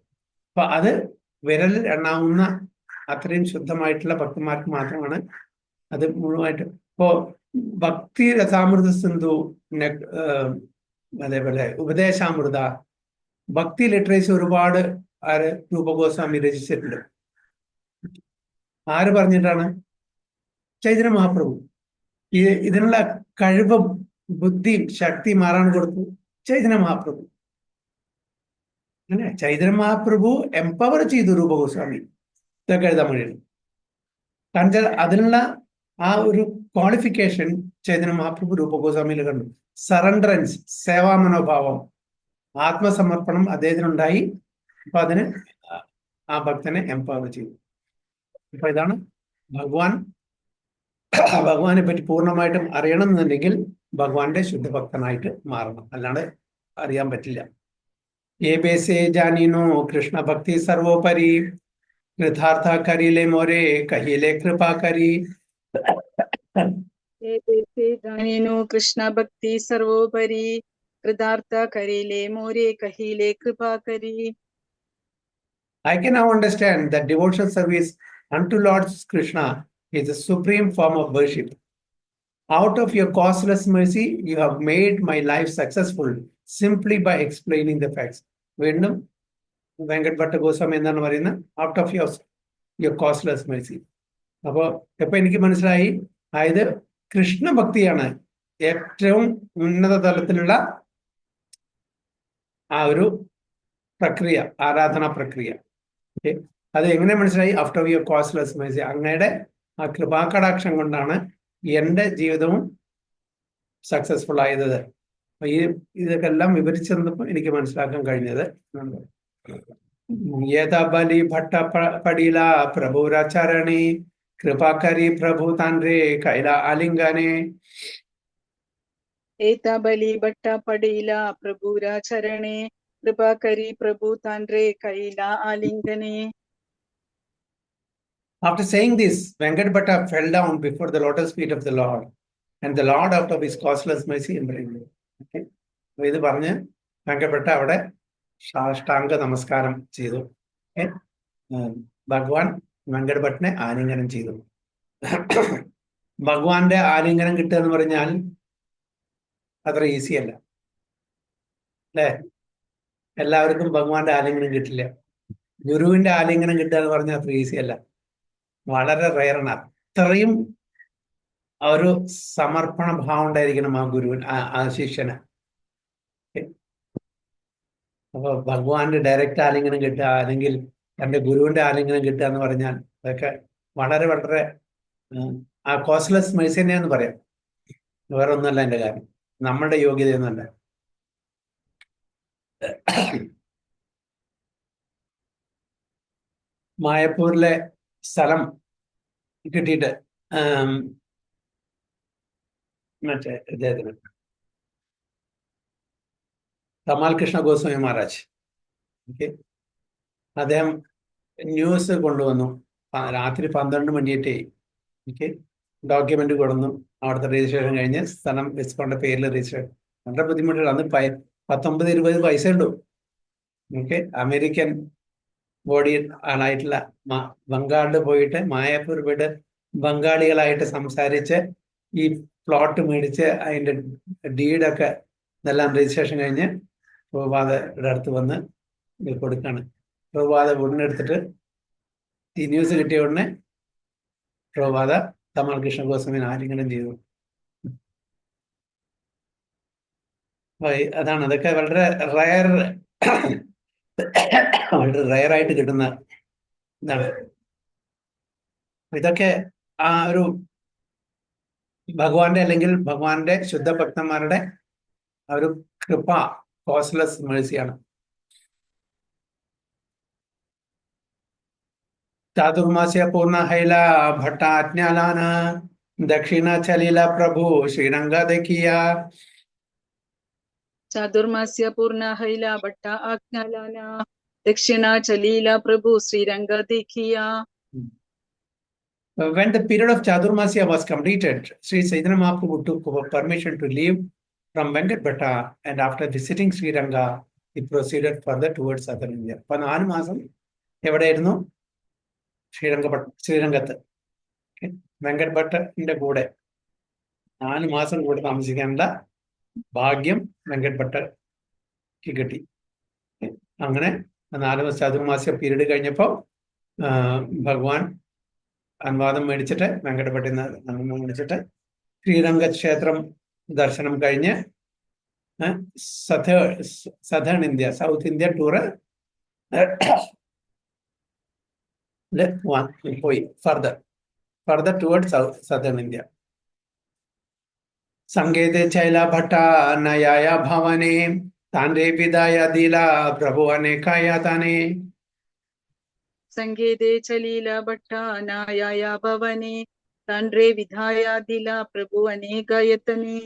അപ്പൊ അത് വിരലിൽ എണ്ണാവുന്ന അത്രയും ശുദ്ധമായിട്ടുള്ള ഭക്തന്മാർക്ക് മാത്രമാണ് അത് മുഴുവനായിട്ട്. ഇപ്പോ ഭക്തി രസാമൃത സിന്ധു, അതേപോലെ ഉപദേശാമൃത, ഭക്തി ലിറ്ററേച്ചർ ഒരുപാട് രൂപഗോസ്വാമി രചിച്ചിട്ടുണ്ട്. ആര് പറഞ്ഞിട്ടാണ്? ചൈതന്യ മഹാപ്രഭു. ഇതിനുള്ള കഴിവും ബുദ്ധിയും ശക്തിയും ആരാണ് കൊടുത്തു? ചൈതന്യ മഹാപ്രഭു. അങ്ങനെ ചൈതന്യ മഹാപ്രഭു എംപവർ ചെയ്തു രൂപഗോസ്വാമി ഇതൊക്കെ എഴുതാൻ വേണ്ടിയിട്ട്. കാരണം അതിനുള്ള ആ ഒരു ക്വാളിഫിക്കേഷൻ ചൈതന്യ മഹാപ്രഭു രൂപഗോസ്വാമിയിൽ കണ്ടു. സറണ്ടറൻസ്, സേവാ മനോഭാവം, ആത്മസമർപ്പണം അദ്ദേഹത്തിനുണ്ടായി. അപ്പൊ അതിന് ആ ഭക്തനെ എംപവർ ചെയ്തു. അപ്പൊ ഇതാണ് ഭഗവാനെ പറ്റി പൂർണ്ണമായിട്ടും അറിയണം എന്നുണ്ടെങ്കിൽ ഭഗവാന്റെ ശുദ്ധഭക്തനായിട്ട് മാറണം, അല്ലാണ്ട് അറിയാൻ പറ്റില്ല. ഏ ബേസേ ജാനീനോ കൃഷ്ണ ഭക്തി സർവോപരി, കൃതാർത്ഥ കരിലെ മോരെ കഹിലെ കൃപാ കരി. ജാനീനോ കൃഷ്ണ ഭക്തി സർവോപരി, കൃതാർത്ഥ കരിലെ മോരെ കഹിലെ കൃപാ കരി. I can now understand that devotional service unto Lord Krishna is the supreme form of worship. Out of your causeless mercy, you have made my life successful simply by explaining the facts. വീണ്ടും വെങ്കട് ഭട്ട ഗോസ്വാമി എന്താണ് പറയുന്നത്? Out of your costless mercy. അപ്പോൾ ഇപ്പൊ എനിക്ക് മനസ്സിലായി, അതായത് കൃഷ്ണഭക്തിയാണ് ഏറ്റവും ഉന്നത തലത്തിലുള്ള ആ ഒരു പ്രക്രിയ, ആരാധനാ പ്രക്രിയ. അത് എങ്ങനെ മനസ്സിലായി? After your costless mercy. അങ്ങയുടെ ആ കൃപാകടാക്ഷം കൊണ്ടാണ് എൻ്റെ ജീവിതവും സക്സസ്ഫുൾ ആയത്. ഇതൊക്കെ എല്ലാം വിവരിച്ചു തന്നപ്പോൾ എനിക്ക് മനസ്സിലാക്കാൻ കഴിഞ്ഞത്. യഥാബലി ഭട്ട പടില പ്രഭുരാചരണി കൃപാകരി പ്രഭു താൻരേ കൈല ആലിംഗനെ. ഏതാബലി ഭട്ട പടില പ്രഭുരാചരണേ കൃപാകരി പ്രഭു താൻഡ്രേ കൈല ആലിംഗനെ. After saying this, Venkat Bhatta fell down before the lotus feet of the Lord, and the Lord, out of his causeless mercy, embraced him. Okay. ഇത് പറഞ്ഞ് വെങ്കട്ട് ഭട്ട അവിടെ സാഷ്ടാംഗ നമസ്കാരം ചെയ്തു. ഭഗവാൻ വെങ്കട്ട് ഭട്ടിനെ ആലിംഗനം ചെയ്തു. ഭഗവാന്റെ ആലിംഗനം കിട്ടുക എന്ന് പറഞ്ഞാൽ അത്ര ഈസി അല്ല അല്ലേ? എല്ലാവർക്കും ഭഗവാന്റെ ആലിംഗനം കിട്ടില്ല. ഗുരുവിന്റെ ആലിംഗനം കിട്ടുക എന്ന് പറഞ്ഞാൽ അത്ര ഈസി അല്ല, വളരെ റയറാണ്. അത്രയും ഒരു സമർപ്പണ ഭാവം ഉണ്ടായിരിക്കണം ആ ഗുരുവിന്, ആ ശിഷ്യന്. അപ്പൊ ഭഗവാന്റെ ഡയറക്റ്റ് ആലിംഗനം കിട്ടുക അല്ലെങ്കിൽ തന്റെ ഗുരുവിന്റെ ആലിംഗനം കിട്ടുക എന്ന് പറഞ്ഞാൽ അതൊക്കെ വളരെ വളരെ ആ കോസ്റ്റ്ലെസ് മെഴ്സി തന്നെയാന്ന് പറയാം. വേറെ ഒന്നുമല്ല എന്റെ കാര്യം, നമ്മളുടെ യോഗ്യതയൊന്നുമല്ല. മായപ്പൂരിലെ സ്ഥലം കിട്ടിയിട്ട് മറ്റേ ഇദ്ദേഹത്തിന് കമാൽ കൃഷ്ണ ഗോസ്വാമി മഹാരാജ്, ഓക്കെ, അദ്ദേഹം ന്യൂസ് കൊണ്ടുവന്നു. രാത്രി 12 മണിയായിട്ടേ ഓക്കെ ഡോക്യുമെന്റ് കൊടുന്നു. അവിടുത്തെ രജിസ്ട്രേഷൻ കഴിഞ്ഞ് സ്ഥലം വെസ്കോന്റെ പേരിൽ രജിസ്ട്രേഷൻ. വളരെ ബുദ്ധിമുട്ടുള്ള അന്ന് 19-20 പൈസ ഉള്ളൂ. ഓക്കെ, അമേരിക്കൻ ബോഡി ആളായിട്ടുള്ള ബംഗാളിൽ പോയിട്ട് മായാപ്പൂർ പോയിട്ട് ബംഗാളികളായിട്ട് സംസാരിച്ച് ഈ പ്ലോട്ട് മേടിച്ച് അതിൻ്റെ ഡീഡൊക്കെ ഇതെല്ലാം രജിസ്ട്രേഷൻ കഴിഞ്ഞ് പ്രഭുപാദയുടെ അടുത്ത് വന്ന് കൊടുക്കാണ്. പ്രഭുപാദ ഉടനെ എടുത്തിട്ട് ഈ ന്യൂസ് കിട്ടിയ ഉടനെ പ്രഭുപാദ കമാൽ കൃഷ്ണ ഗോസ്വാമിനെ ആലിംഗനം ചെയ്തു. അതാണ്, അതൊക്കെ വളരെ റയറായിട്ട് കിട്ടുന്ന ഇതാണ്. ഇതൊക്കെ ആ ഒരു ഭഗവാന്റെ അല്ലെങ്കിൽ ഭഗവാന്റെ ശുദ്ധ ഭക്തന്മാരുടെ ആ ഒരു കൃപ, കോസ്റ്റ്ലെസ് മേഴ്സിയാണ്. ചാതുർമാസ്യ പൂർണ്ണ ഹൈല ഭട്ടാജ്ഞാലാന ദക്ഷിണ ചലില പ്രഭു ശ്രീരംഗ ദക്കിയ. ചാതുർമാസ്യ പൂർണ്ണ ഹൈല ഭട്ട ആജ്ഞാലാന ദക്ഷിണ ചലീല പ്രഭു Sreeranga ദക്കിയ. When the period of Chadurmasya was completed, Sri Chaitanya Mahaprabhu took permission to leave from Venkat Bhatta, and after visiting Sri Ranga, he proceeded further towards southern India. 4 മാസം എവിടെയായിരുന്നു? ശ്രീരംഗത്ത്. വെങ്കട്ട് ഭട്ടന്റെ കൂടെ 4 മാസം കൂടെ താമസിക്കാനുള്ള ഭാഗ്യം വെങ്കട്ട് ഭട്ടക്ക് കിട്ടി. അങ്ങനെ 4 ചാതുർമാസ്യ പീരീഡ് കഴിഞ്ഞപ്പോൾ ഭഗവാൻ അനുവാദം മേടിച്ചിട്ട് വെങ്കട്ട് ഭട്ടിൽ നിന്ന് മേടിച്ചിട്ട് ശ്രീരംഗ ക്ഷേത്രം ദർശനം കഴിഞ്ഞ് southern India, south India tour പോയി ഫർദർ ടുവേർഡ് സദേൺ ഇന്ത്യ. സംഗീത ചൈല ഭട്ട നയായ ഭവനെ താൻഡേ വിദായ ദില പ്രഭു അനേകായ താനേ. സംഗീതേ ചലീല ഭട്ട നായായ ഭവനെ താൻഡ്രേ വിധായ ദില പ്രഭു അനേകായതനെ.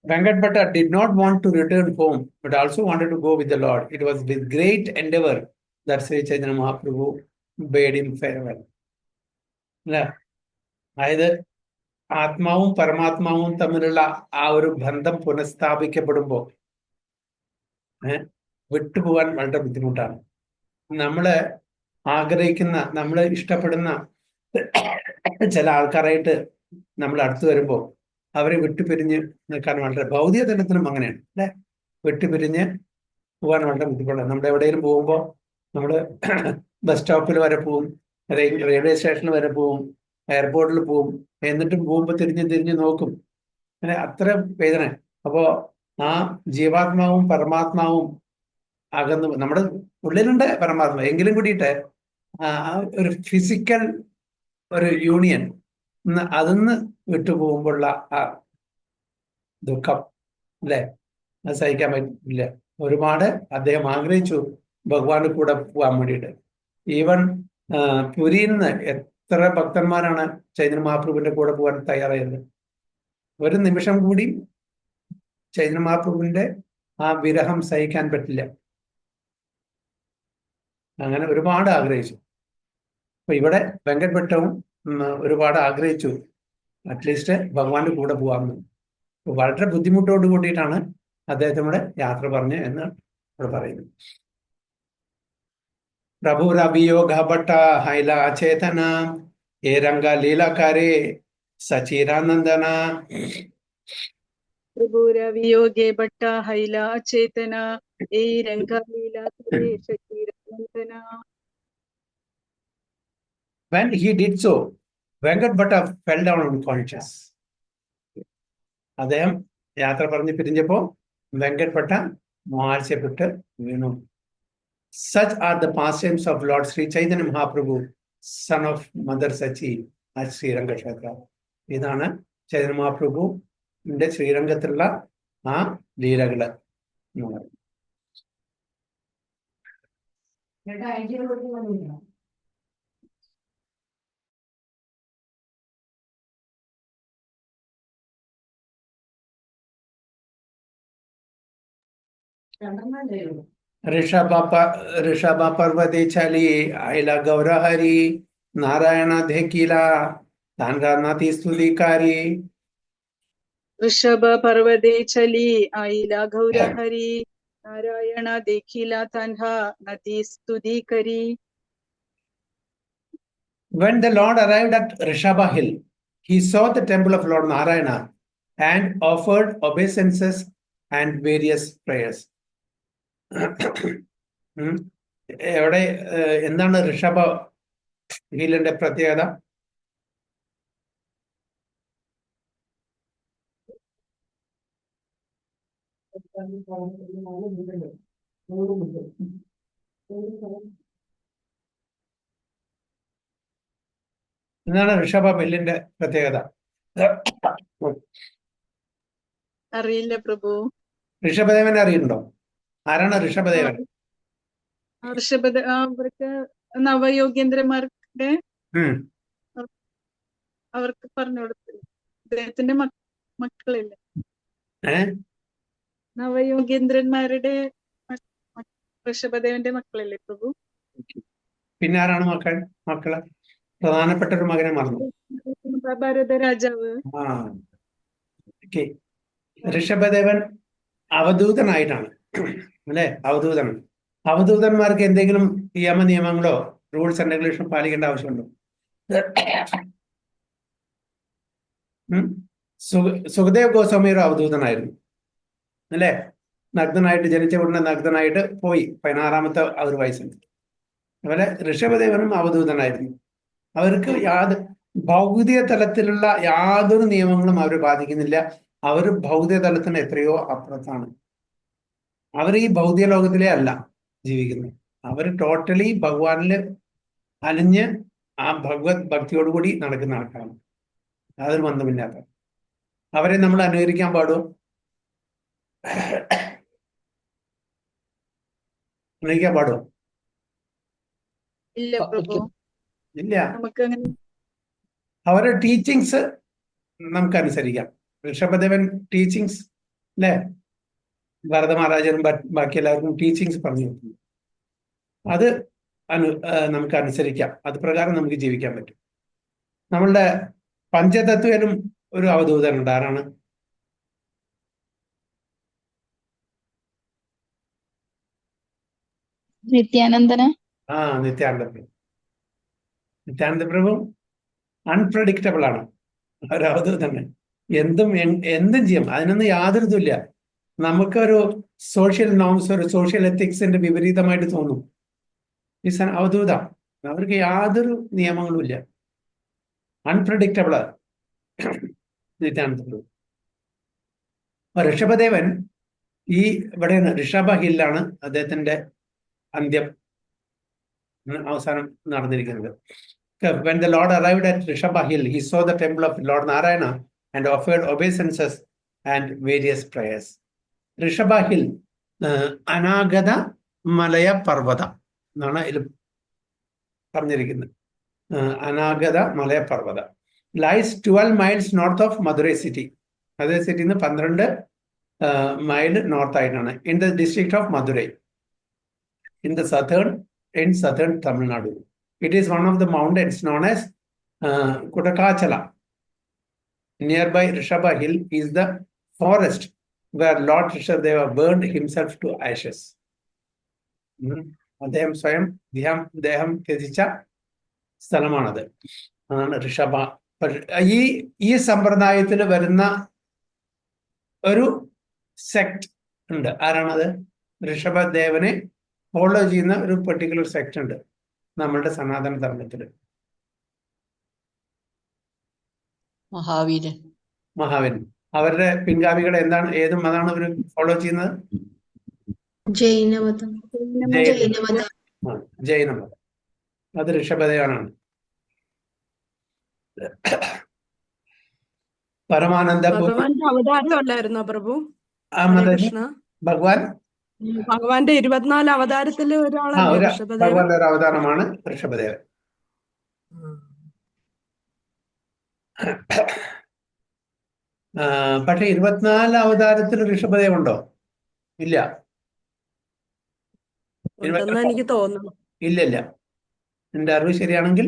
Venkat Bhatta did not want to return home, but also wanted to go with the Lord. It was with great endeavor that Sri Chaitanya Mahaprabhu bade him farewell. അതായത് ആത്മാവും പരമാത്മാവും തമ്മിലുള്ള ആ ഒരു ബന്ധം പുനഃസ്ഥാപിക്കപ്പെടുമ്പോൾ വിട്ടുപോകാൻ വളരെ ബുദ്ധിമുട്ടാണ്. നമ്മള് ആഗ്രഹിക്കുന്ന, നമ്മൾ ഇഷ്ടപ്പെടുന്ന ചില ആൾക്കാരായിട്ട് നമ്മൾ അടുത്ത് വരുമ്പോൾ അവരെ വിട്ടുപിരിഞ്ഞ് നിൽക്കാൻ വളരെ, ഭൗതിക തലത്തിലും അങ്ങനെയാണ് അല്ലെ, വിട്ടുപിരിഞ്ഞ് പോകാൻ വളരെ ബുദ്ധിമുട്ടാണ്. നമ്മുടെ എവിടെയെങ്കിലും പോകുമ്പോൾ നമ്മൾ ബസ് സ്റ്റോപ്പിൽ വരെ പോവും, റെയിൽവേ സ്റ്റേഷനിൽ വരെ പോവും, എയർപോർട്ടിൽ പോവും, എന്നിട്ടും പോകുമ്പോൾ തിരിഞ്ഞ് നോക്കും. അങ്ങനെ അത്ര വേദന. അപ്പോ ആ ജീവാത്മാവും പരമാത്മാവും അകന്ന്, നമ്മുടെ ഉള്ളിലുണ്ട് പരമാത്മാവ്, എങ്കിലും കൂടിയിട്ട് ഒരു ഫിസിക്കൽ ഒരു യൂണിയൻ അതിന്ന് വിട്ടുപോകുമ്പോഴുള്ള ആ ദുഃഖം അല്ലെ, അത് സഹിക്കാൻ പറ്റില്ല. ഒരുപാട് അദ്ദേഹം ആഗ്രഹിച്ചു ഭഗവാന്റെ കൂടെ പോകാൻ വേണ്ടിയിട്ട്. ഈവൻ പുരിയിൽ നിന്ന് എത്ര ഭക്തന്മാരാണ് ചൈതന്യ മഹാപ്രഭുവിന്റെ കൂടെ പോകാൻ തയ്യാറായത്. ഒരു നിമിഷം കൂടി ചൈതന്യ മഹാപ്രഭുവിന്റെ ആ വിരഹം സഹിക്കാൻ പറ്റില്ല. അങ്ങനെ ഒരുപാട് ആഗ്രഹിച്ചു. അപ്പൊ ഇവിടെ വെങ്കട് ഭട്ടവും ഒരുപാട് ആഗ്രഹിച്ചു അറ്റ്ലീസ്റ്റ് ഭഗവാന്റെ കൂടെ പോകാമെന്ന്. വളരെ ബുദ്ധിമുട്ടോട് കൂടിയിട്ടാണ് അദ്ദേഹത്തിനോട് യാത്ര പറഞ്ഞു എന്ന് ഇവിടെ പറയുന്നു. പ്രഭുരവിയോഗ ഭട്ട ഹൈല ചേതന ഏ രംഗ ലീലാകാരേ സചീരാനന്ദന. പ്രഭുരവിയോഗേ ഭട്ട ഹൈല ചേതന ഏ രംഗലീലാകാരേ സചീരാനന്ദന. When he did so, Venkat Bhatta fell down unconscious. അദ്ദേഹം യാത്ര പറഞ്ഞ് പിരിഞ്ഞപ്പോ വെങ്കട് ഭട്ട മാർച്ചപ്പെട്ട് വീണു. Such are the pastimes of Lord Sri Chaitanya Mahaprabhu, son of Mother Sachi at Sriranga Kshetra. ഇതാണ് ചൈതന്യ മഹാപ്രഭുവിന്റെ ശ്രീരംഗത്തിലുള്ള ആ ലീലകള്. ഋഷഭ പർവ്വതേ ചലി ഐല ഗൗരഹരി നാരായണ ധേക്കില താൻകാനാതി സ്തുതികാരി. ഋഷഭ പർവ്വതേ ചലി ഐല ഗൗരഹരി Narayana ദേഖില Tanha നതി സ്തുതികരി. When the Lord arrived at Rishabha Hill, he saw the temple of Lord Narayana and offered obeisances and various prayers. എവിടെ എന്താണ് ഋഷഭ ഹില്ലിന്റെ പ്രത്യേകത? എന്താണ് ഋഷഭ ഹില്ലിന്റെ പ്രത്യേകത? അറിയില്ല പ്രഭു. ഋഷഭദേവനെ അറിയുന്നുണ്ടോ? ആരാണ് ഋഷഭദേവൻ? അവർക്ക് നവയോഗ്യേന്ദ്രന്മാരുടെ അവർക്ക് പറഞ്ഞു കൊടുത്തില്ല. അദ്ദേഹത്തിന്റെ മക്കളില്ല. നവയോഗ്യേന്ദ്രന്മാരുടെ ഋഷഭദേവന്റെ മക്കളില്ലേ പ്രഭു? പിന്നെ ആരാണ് മക്കള്? പ്രധാനപ്പെട്ട ഒരു മകനെ മറന്നു. ഭരത രാജാവ്. ഋഷഭദേവൻ അവധൂതനായിട്ടാണ് അല്ലെ? അവധൂതന്മാർക്ക് എന്തെങ്കിലും നിയമങ്ങളോ റൂൾസ് ആൻഡ് റെഗുലേഷൻ പാലിക്കേണ്ട ആവശ്യമുണ്ടോ? സുഖദേവ് ഗോസ്വാമി ഒരു അവധൂതനായിരുന്നു അല്ലെ? നഗ്നനായിട്ട് ജനിച്ച ഉടനെ നഗ്നനായിട്ട് പോയി 16-ാമത്തെ ഒരു വയസ്സിൽ. അതുപോലെ ഋഷഭദേവനും അവധൂതനായിരുന്നു. അവർക്ക് ഭൗതിക തലത്തിലുള്ള യാതൊരു നിയമങ്ങളും അവരെ ബാധിക്കുന്നില്ല. അവർ ഭൗതിക തലത്തിന് എത്രയോ അപ്പുറത്താണ്. അവർ ഈ ഭൗതിക ലോകത്തിലേ അല്ല ജീവിക്കുന്നത്. അവർ ടോട്ടലി ഭഗവാനില് അലിഞ്ഞ് ആ ഭഗവത് ഭക്തിയോടുകൂടി നടക്കുന്ന ആൾക്കാരാണ്. യാതൊരു ബന്ധമില്ലാത്ത. അവരെ നമ്മൾ അനുകരിക്കാൻ പാടുമോ? അനുകരിക്കാൻ പാടുമോ? ഇല്ല. അവരുടെ ടീച്ചിങ്സ് നമുക്ക് അനുസരിക്കാം. ഋഷഭദേവൻ ടീച്ചിങ്സ് അല്ലേ? ഭരത മഹാരാജനും ബാക്കി എല്ലാവർക്കും ടീച്ചിങ്സ് പറഞ്ഞു കൊടുക്കുന്നു. അത് നമുക്ക് അനുസരിക്കാം. അത് പ്രകാരം നമുക്ക് ജീവിക്കാൻ പറ്റും. നമ്മളുടെ പഞ്ചതത്വനും ഒരു അവധൂതനുണ്ട്. ആരാണ്? നിത്യാനന്ദന. നിത്യാനന്ദ പ്രഭു. നിത്യാനന്ദ പ്രഭു അൺപ്രഡിക്റ്റബിൾ ആണ്. ഒരു അവധൂതന്നെ. എന്തും ചെയ്യും. അതിനൊന്നും യാതൊരു ഇതുമില്ല. നമുക്കൊരു സോഷ്യൽ നോംസ്, ഒരു സോഷ്യൽ എത്തിക്സിന്റെ വിപരീതമായിട്ട് തോന്നും. അവധൂത. അവർക്ക് യാതൊരു നിയമങ്ങളും ഇല്ല. അൺപ്രഡിക്റ്റബിൾ നിത്യാനന്ദ പ്രഭു. ഋഷഭദേവൻ ഇവിടെ ഋഷഭ ഹില്ലാണ് അദ്ദേഹത്തിന്റെ അന്ത്യം അവസാനം നടന്നിരിക്കുന്നത്. When the Lord arrived at Rishabha Hill, he saw the temple of Lord Narayana and offered obeisances and various prayers. Rishabha Hill, Anagada Malaya Parvata എന്നാണ് ഇതിൽ പറഞ്ഞിരിക്കുന്നത്. Anagada Malaya Parvata lies 12 miles north of Madurai city. അതേ സിറ്റിയിൽ നിന്ന് 12 മൈൽ നോർത്ത് ആയിട്ടാണ്. In the district of Madurai in southern Tamil Nadu. It is one of the mountains known as Kutakachala. Nearby Rishabha Hill is the forest where Lord Rishabdeva burned himself to ashes. അദ്ദേഹം സ്വയം ദേഹം ത്യജിച്ച സ്ഥലമാണത്. അതാണ് ഋഷഭ. ഈ സമ്പ്രദായത്തിൽ വരുന്ന ഒരു സെക്ട് ഉണ്ട്. ആരാണത്? ഋഷഭദേവനെ ഫോളോ ചെയ്യുന്ന ഒരു പെർട്ടിക്കുലർ സെക്ട് ഉണ്ട് നമ്മളുടെ സനാതന ധർമ്മത്തിൽ. മഹാവീരൻ. അവരുടെ പിൻഗാമികൾ എന്താണ്? ഏത് മതമാണ് അവർ ഫോളോ ചെയ്യുന്നത്? ജൈനമതം. അത് ഋഷഭദേവനാണ്. പരമാനന്ദ അവതാരമല്ലായിരുന്നോ പ്രഭു? ഭഗവാന്റെ 24 അവതാരത്തില് ഭഗവാന്റെ ഒരു അവതാരമാണ് ഋഷഭദേവൻ. പക്ഷെ 24 അവതാരത്തിൽ ഋഷഭദേവൻ ഉണ്ടോ? ഇല്ല, എനിക്ക് തോന്നുന്നു. ഇല്ല. എന്റെ അറിവ് ശരിയാണെങ്കിൽ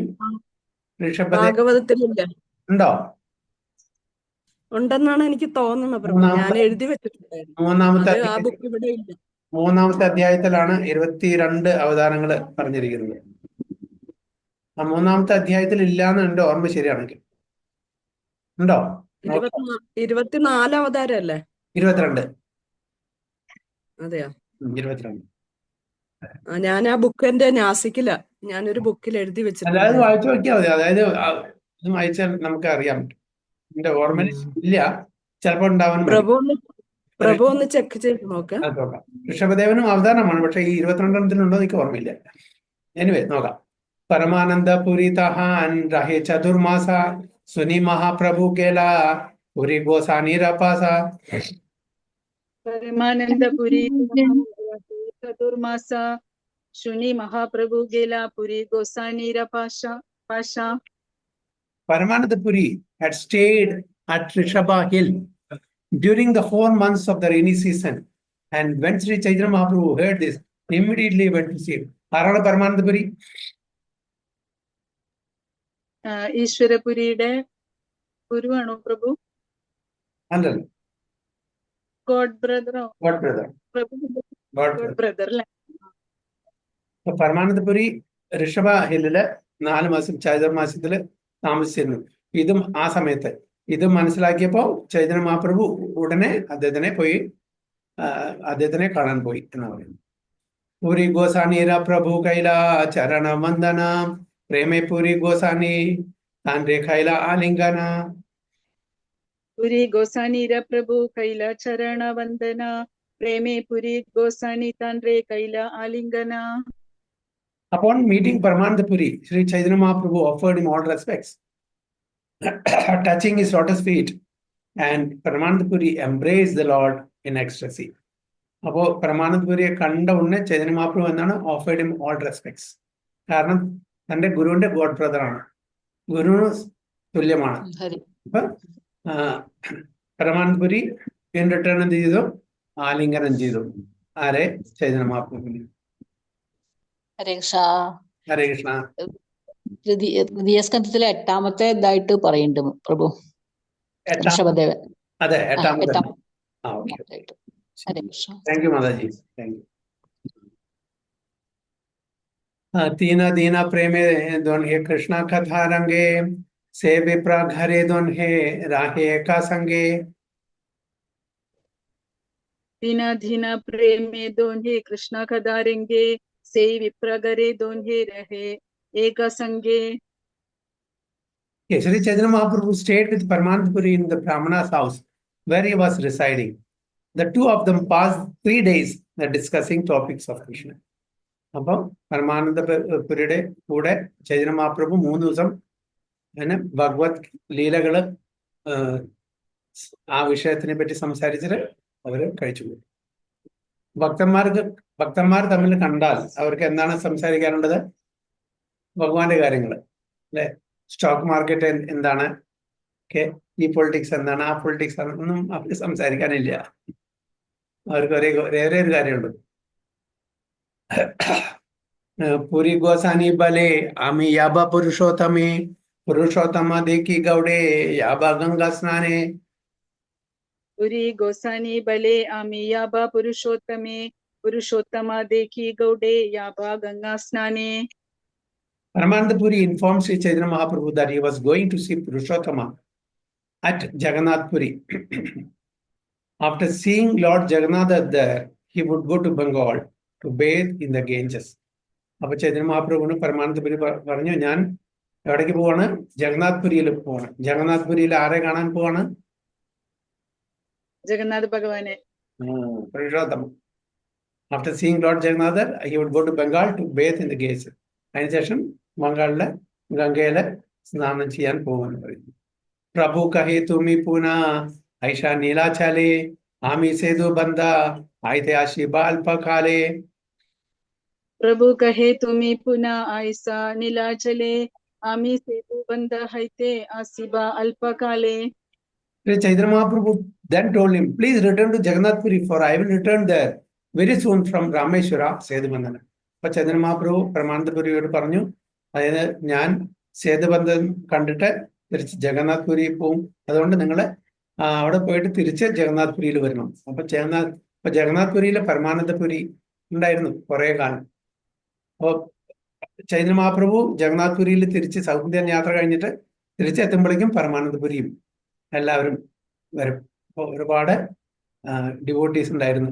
ഭാഗവതത്തിലില്ല. ഉണ്ടോ? ഉണ്ടെന്നാണ് എനിക്ക് തോന്നുന്നത് പ്രഭു. ഞാൻ എഴുതി വെച്ചിട്ടുണ്ടായിരുന്നു. മൂന്നാമത്തെ അധ്യായത്തിലാണ് 22 അവതാരങ്ങൾ പറഞ്ഞിരിക്കുന്നത്. ആ മൂന്നാമത്തെ അധ്യായത്തിൽ ഇല്ലാന്ന് എന്റെ ഓർമ്മ ശരിയാണെങ്കിൽ. ഉണ്ടോ? 24 അവതാരം അല്ലേ? 22. അതെയോ? 22. ഞാൻ ആ ബുക്കിന്റെ നാസിക്കില ഞാനൊരു ബുക്കിൽ എഴുതി വെച്ചിട്ടുണ്ട്. അതായത് വായിച്ചു നോക്കിയാൽ മതി. അതായത് ഇത് വായിച്ചാൽ നമുക്ക് അറിയാൻ പറ്റും. എന്റെ ഓർമ്മയിൽ ഇല്ല, ചിലപ്പോൾ ഉണ്ടാവാൻ. പ്രഭു ഒന്ന് ചെക്ക് ചെയ്ത് നോക്കാം. ഋഷഭദേവനും അവതാരമാണ്, പക്ഷെ ഈ 22 എനിക്ക് ഓർമ്മയില്ല. എനിവേ നോക്കാം. പരമാനന്ദ പുരി തഹാൻ രഹേ ചതുർമാസ സുനി മഹാപ്രഭു കേല Puri ഗോസാനി രപാസ. പരമാനന്ദപുരി ചതുർമാസ ശുനി Mahaprabhu ഗേല Puri ഗോസാനി രപാശ. Paramananda Puri had stayed at Rishabha Hill during the 4 months of the rainy season, and when Sri Chaitanya Mahaprabhu heard this, he immediately went to see him. ആരാണ് പരമാനന്ദപുരി? ഈശ്വരപുരിയുടെ ഗുരുവാണോ പ്രഭു? അല്ലല്ല, ഗോഡ് ബ്രദറോ? ഗോഡ് ബ്രദർ അല്ലേ? പരമാനന്ദപുരി ഋഷഭ ഹില്ലില് 4 മാസം ചൈതന്യമാസത്തില് താമസിച്ചിരുന്നു. ഇതും ആ സമയത്ത് ഇത് മനസ്സിലാക്കിയപ്പോ ചൈതന്യ മഹാപ്രഭു ഉടനെ അദ്ദേഹത്തിനെ കാണാൻ പോയി എന്ന് പറയുന്നു. പൂരി ഗോസാനീര പ്രഭു കൈല ചരണ വന്ദന പ്രേമേ പൂരി ഗോസാനി താൻറെ കൈല ആലിംഗന. പുരി ഗോസാനീര പ്രഭു കൈല ചരണ വന്ദന പ്രേമേ പുരി ഗോസാനി താൻറെ കൈല ആലിംഗന. Upon meeting Paramananda Puri, Sri Chaitanya Mahaprabhu offered him all respects, touching his lotus feet, and Paramananda Puri embraced the Lord in ecstasy. Appo Paramananda Puriye kanda unne Chaitanya Mahaprabhu ennaanu offered him all respects. കാരണം തന്റെ ഗുരുവിന്റെ ഗോഡ് ബ്രദർ ആണ്, ഗുരുവിന് തുല്യമാണ്. അപ്പൊ പരമാനന്ദ പുരി in return എന്ത് ചെയ്തു? ആലിംഗനം ചെയ്തു. ആരെ? ചൈതന്യ മഹാപ്രഭുവിനെ. ഹരേ കൃഷ്ണ. തൃതീയ സ്കന്ധത്തിലെ 8ാമത്തെ ഇതായിട്ട് പറയുന്നുണ്ട് പ്രഭു ഋഷഭദേവൻ. അതെ, 8ാമത്തെ. Hare Krishna. Thank you mataji. Thank you. तीन दीना प्रेमे दोन्हे कृष्ण कथा रंगे से विप्र घरे दोन्हे राहे का संगे. दीना दीना प्रेमे दोन्हे कृष्ण कथा रंगे से विप्र घरे दोन्हे रहे एक संगे. Sri Chaitanya Mahaprabhu stayed with Paramananda Puri in the Brahmana's house where he was residing. The two of them passed 3 days discussing topics of Krishna. അപ്പം പരമാനന്ദ പുരിയുടെ കൂടെ ചൈതന്യ മഹാപ്രഭു 3 ദിവസം അങ്ങനെ ഭഗവത് ലീലകള് ആ വിഷയത്തിനെ പറ്റി സംസാരിച്ചിട്ട് അവര് കഴിച്ചുപോയി. ഭക്തന്മാർ തമ്മിൽ കണ്ടാൽ അവർക്ക് എന്താണ് സംസാരിക്കാനുള്ളത്? ഭഗവാന്റെ കാര്യങ്ങൾ അല്ലെ? സ്റ്റോക്ക് മാർക്കറ്റ് എന്താണ്, ഓക്കെ, ഈ പൊളിറ്റിക്സ് എന്താണ്, ആ പൊളിറ്റിക്സ് ഒന്നും അവർക്ക് സംസാരിക്കാനില്ല. അവർക്ക് ഒരേ ഒരു കാര്യമുള്ളൂ. പുരി ഗോസാനി ബലെ ആമി യാബ പുരുഷോത്തമേ പുരുഷോത്തമ ദേക്കി ഗൗഡേ യാബ ഗംഗാ സ്നാനേ. പുരി ഗോസാനി ബലെ Ami യാബ പുരുഷോത്തമേ Purushothama ദേഖി ഗൗഡേ യാബ Ganga സ്നാനേ. Paramananda Puri informed Sri Chaitanya Mahaprabhu that he was going to see Purushottama at Jagannath Puri. After seeing Lord Jagannath there, he would go to Bengal to bathe in the Ganges. അപ്പോൾ ചൈതന്യ മഹാപ്രഭുവിന് പരമാനന്ദപുരി പറഞ്ഞു, ഞാൻ എവിടേക്ക് പോവാണ്? ജഗന്നാഥ് പുരിയിൽ പോവാണ്. ജഗന്നാഥ് പുരിയിൽ ആരെ കാണാൻ പോവാണ്? ജഗന്നാഥ് ഭഗവാനെ. Purushothama. After seeing Lord Jagannath, he would go to Bengal to bathe in the Ganges. അതിനുശേഷം ബംഗാളിലെ ഗംഗയിലെ സ്നാനം ചെയ്യാൻ പോകുമെന്ന് പറയുന്നു. പ്രഭു കഹേ തുമി പൂന ഐഷ നീലാചാലേ ആമി സേതു ബന്ധ ആയിത്തെ ആശിബ അല്പകാലേ. പ്രഭു കഹേ തുമി പുന ഐസ നീലാചലേ ആമി സേതു ബന്ധ ഹൈത്തെ ആസിബ അല്പകാലേ. Chaitanya Mahaprabhu then told him, please return to Jagannath Puri, for I will return there very soon from Rameshwara Sedubandhana. അപ്പൊ ചൈതന്യ മഹാപ്രഭു പരമാനന്ദപുരിയോട് പറഞ്ഞു, അതായത് ഞാൻ സേതുബന്ധൻ കണ്ടിട്ട് തിരിച്ച് ജഗന്നാഥ് പുരി പോവും, അതുകൊണ്ട് നിങ്ങൾ അവിടെ പോയിട്ട് തിരിച്ച് ജഗന്നാഥ് പുരിയിൽ വരണം. അപ്പൊ ജഗന്നാഥ് പുരിയിലെ പരമാനന്ദപുരി ഉണ്ടായിരുന്നു കുറെ കാലം. അപ്പോൾ ചൈതന്യ മഹാപ്രഭു ജഗന്നാഥ് പുരിയിൽ തിരിച്ച് സൗത്ത് ഇന്ത്യൻ യാത്ര കഴിഞ്ഞിട്ട് തിരിച്ചെത്തുമ്പോഴേക്കും പരമാനന്ദപുരിയും എല്ലാവരും വരും. അപ്പോൾ ഒരുപാട് ഡിവോട്ടീസ് ഉണ്ടായിരുന്നു.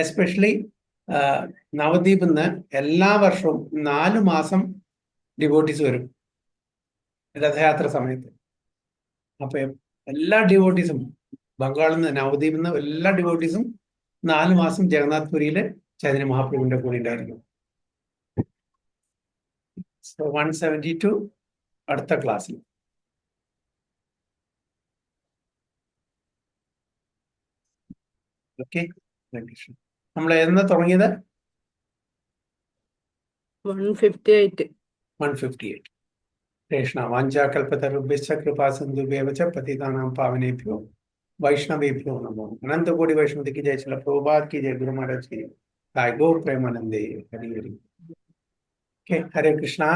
എസ്പെഷ്യലി നവദ്വീപിൽ നിന്ന് എല്ലാ വർഷവും 4 മാസം ഡിവോട്ടീസ് വരും രഥയാത്ര സമയത്ത്. അപ്പൊ എല്ലാ ഡിവോട്ടീസും ബംഗാളിൽ നിന്ന്, നവദ്വീപിൽ നിന്ന് എല്ലാ ഡിവോട്ടീസും 4 മാസം ജഗന്നാഥ് പുരിയില് ചൈതന്യ മഹാപ്രഭുവിന്റെ കൂടെ ഉണ്ടായിരുന്നു. 172 അടുത്ത ക്ലാസ്സിൽ. ഓക്കെ, നമ്മൾ എന്ന് തുടങ്ങിയത് 158. 158. കൃഷ്ണ വാഞ്ചാകൽപതരുഭ്യശ്ച കൃപാസിന്ധുഭ്യവ ച പതിതാനാം പാവനേഭ്യോ വൈഷ്ണവേഭ്യോ നമോ. അനന്തകോടി വൈഷ്ണവതിക്ക് ജയ. ചില പ്രഭുപാദ് की जय, गुरु महाराज की जय. हाय गो प्रेमानंदे हरि हरि. ओके, हरे कृष्णा.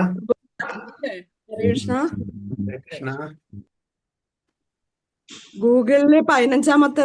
ഹരേ കൃഷ്ണ. हरे कृष्णा. ഗൂഗിളില് 15-ാമത്തെ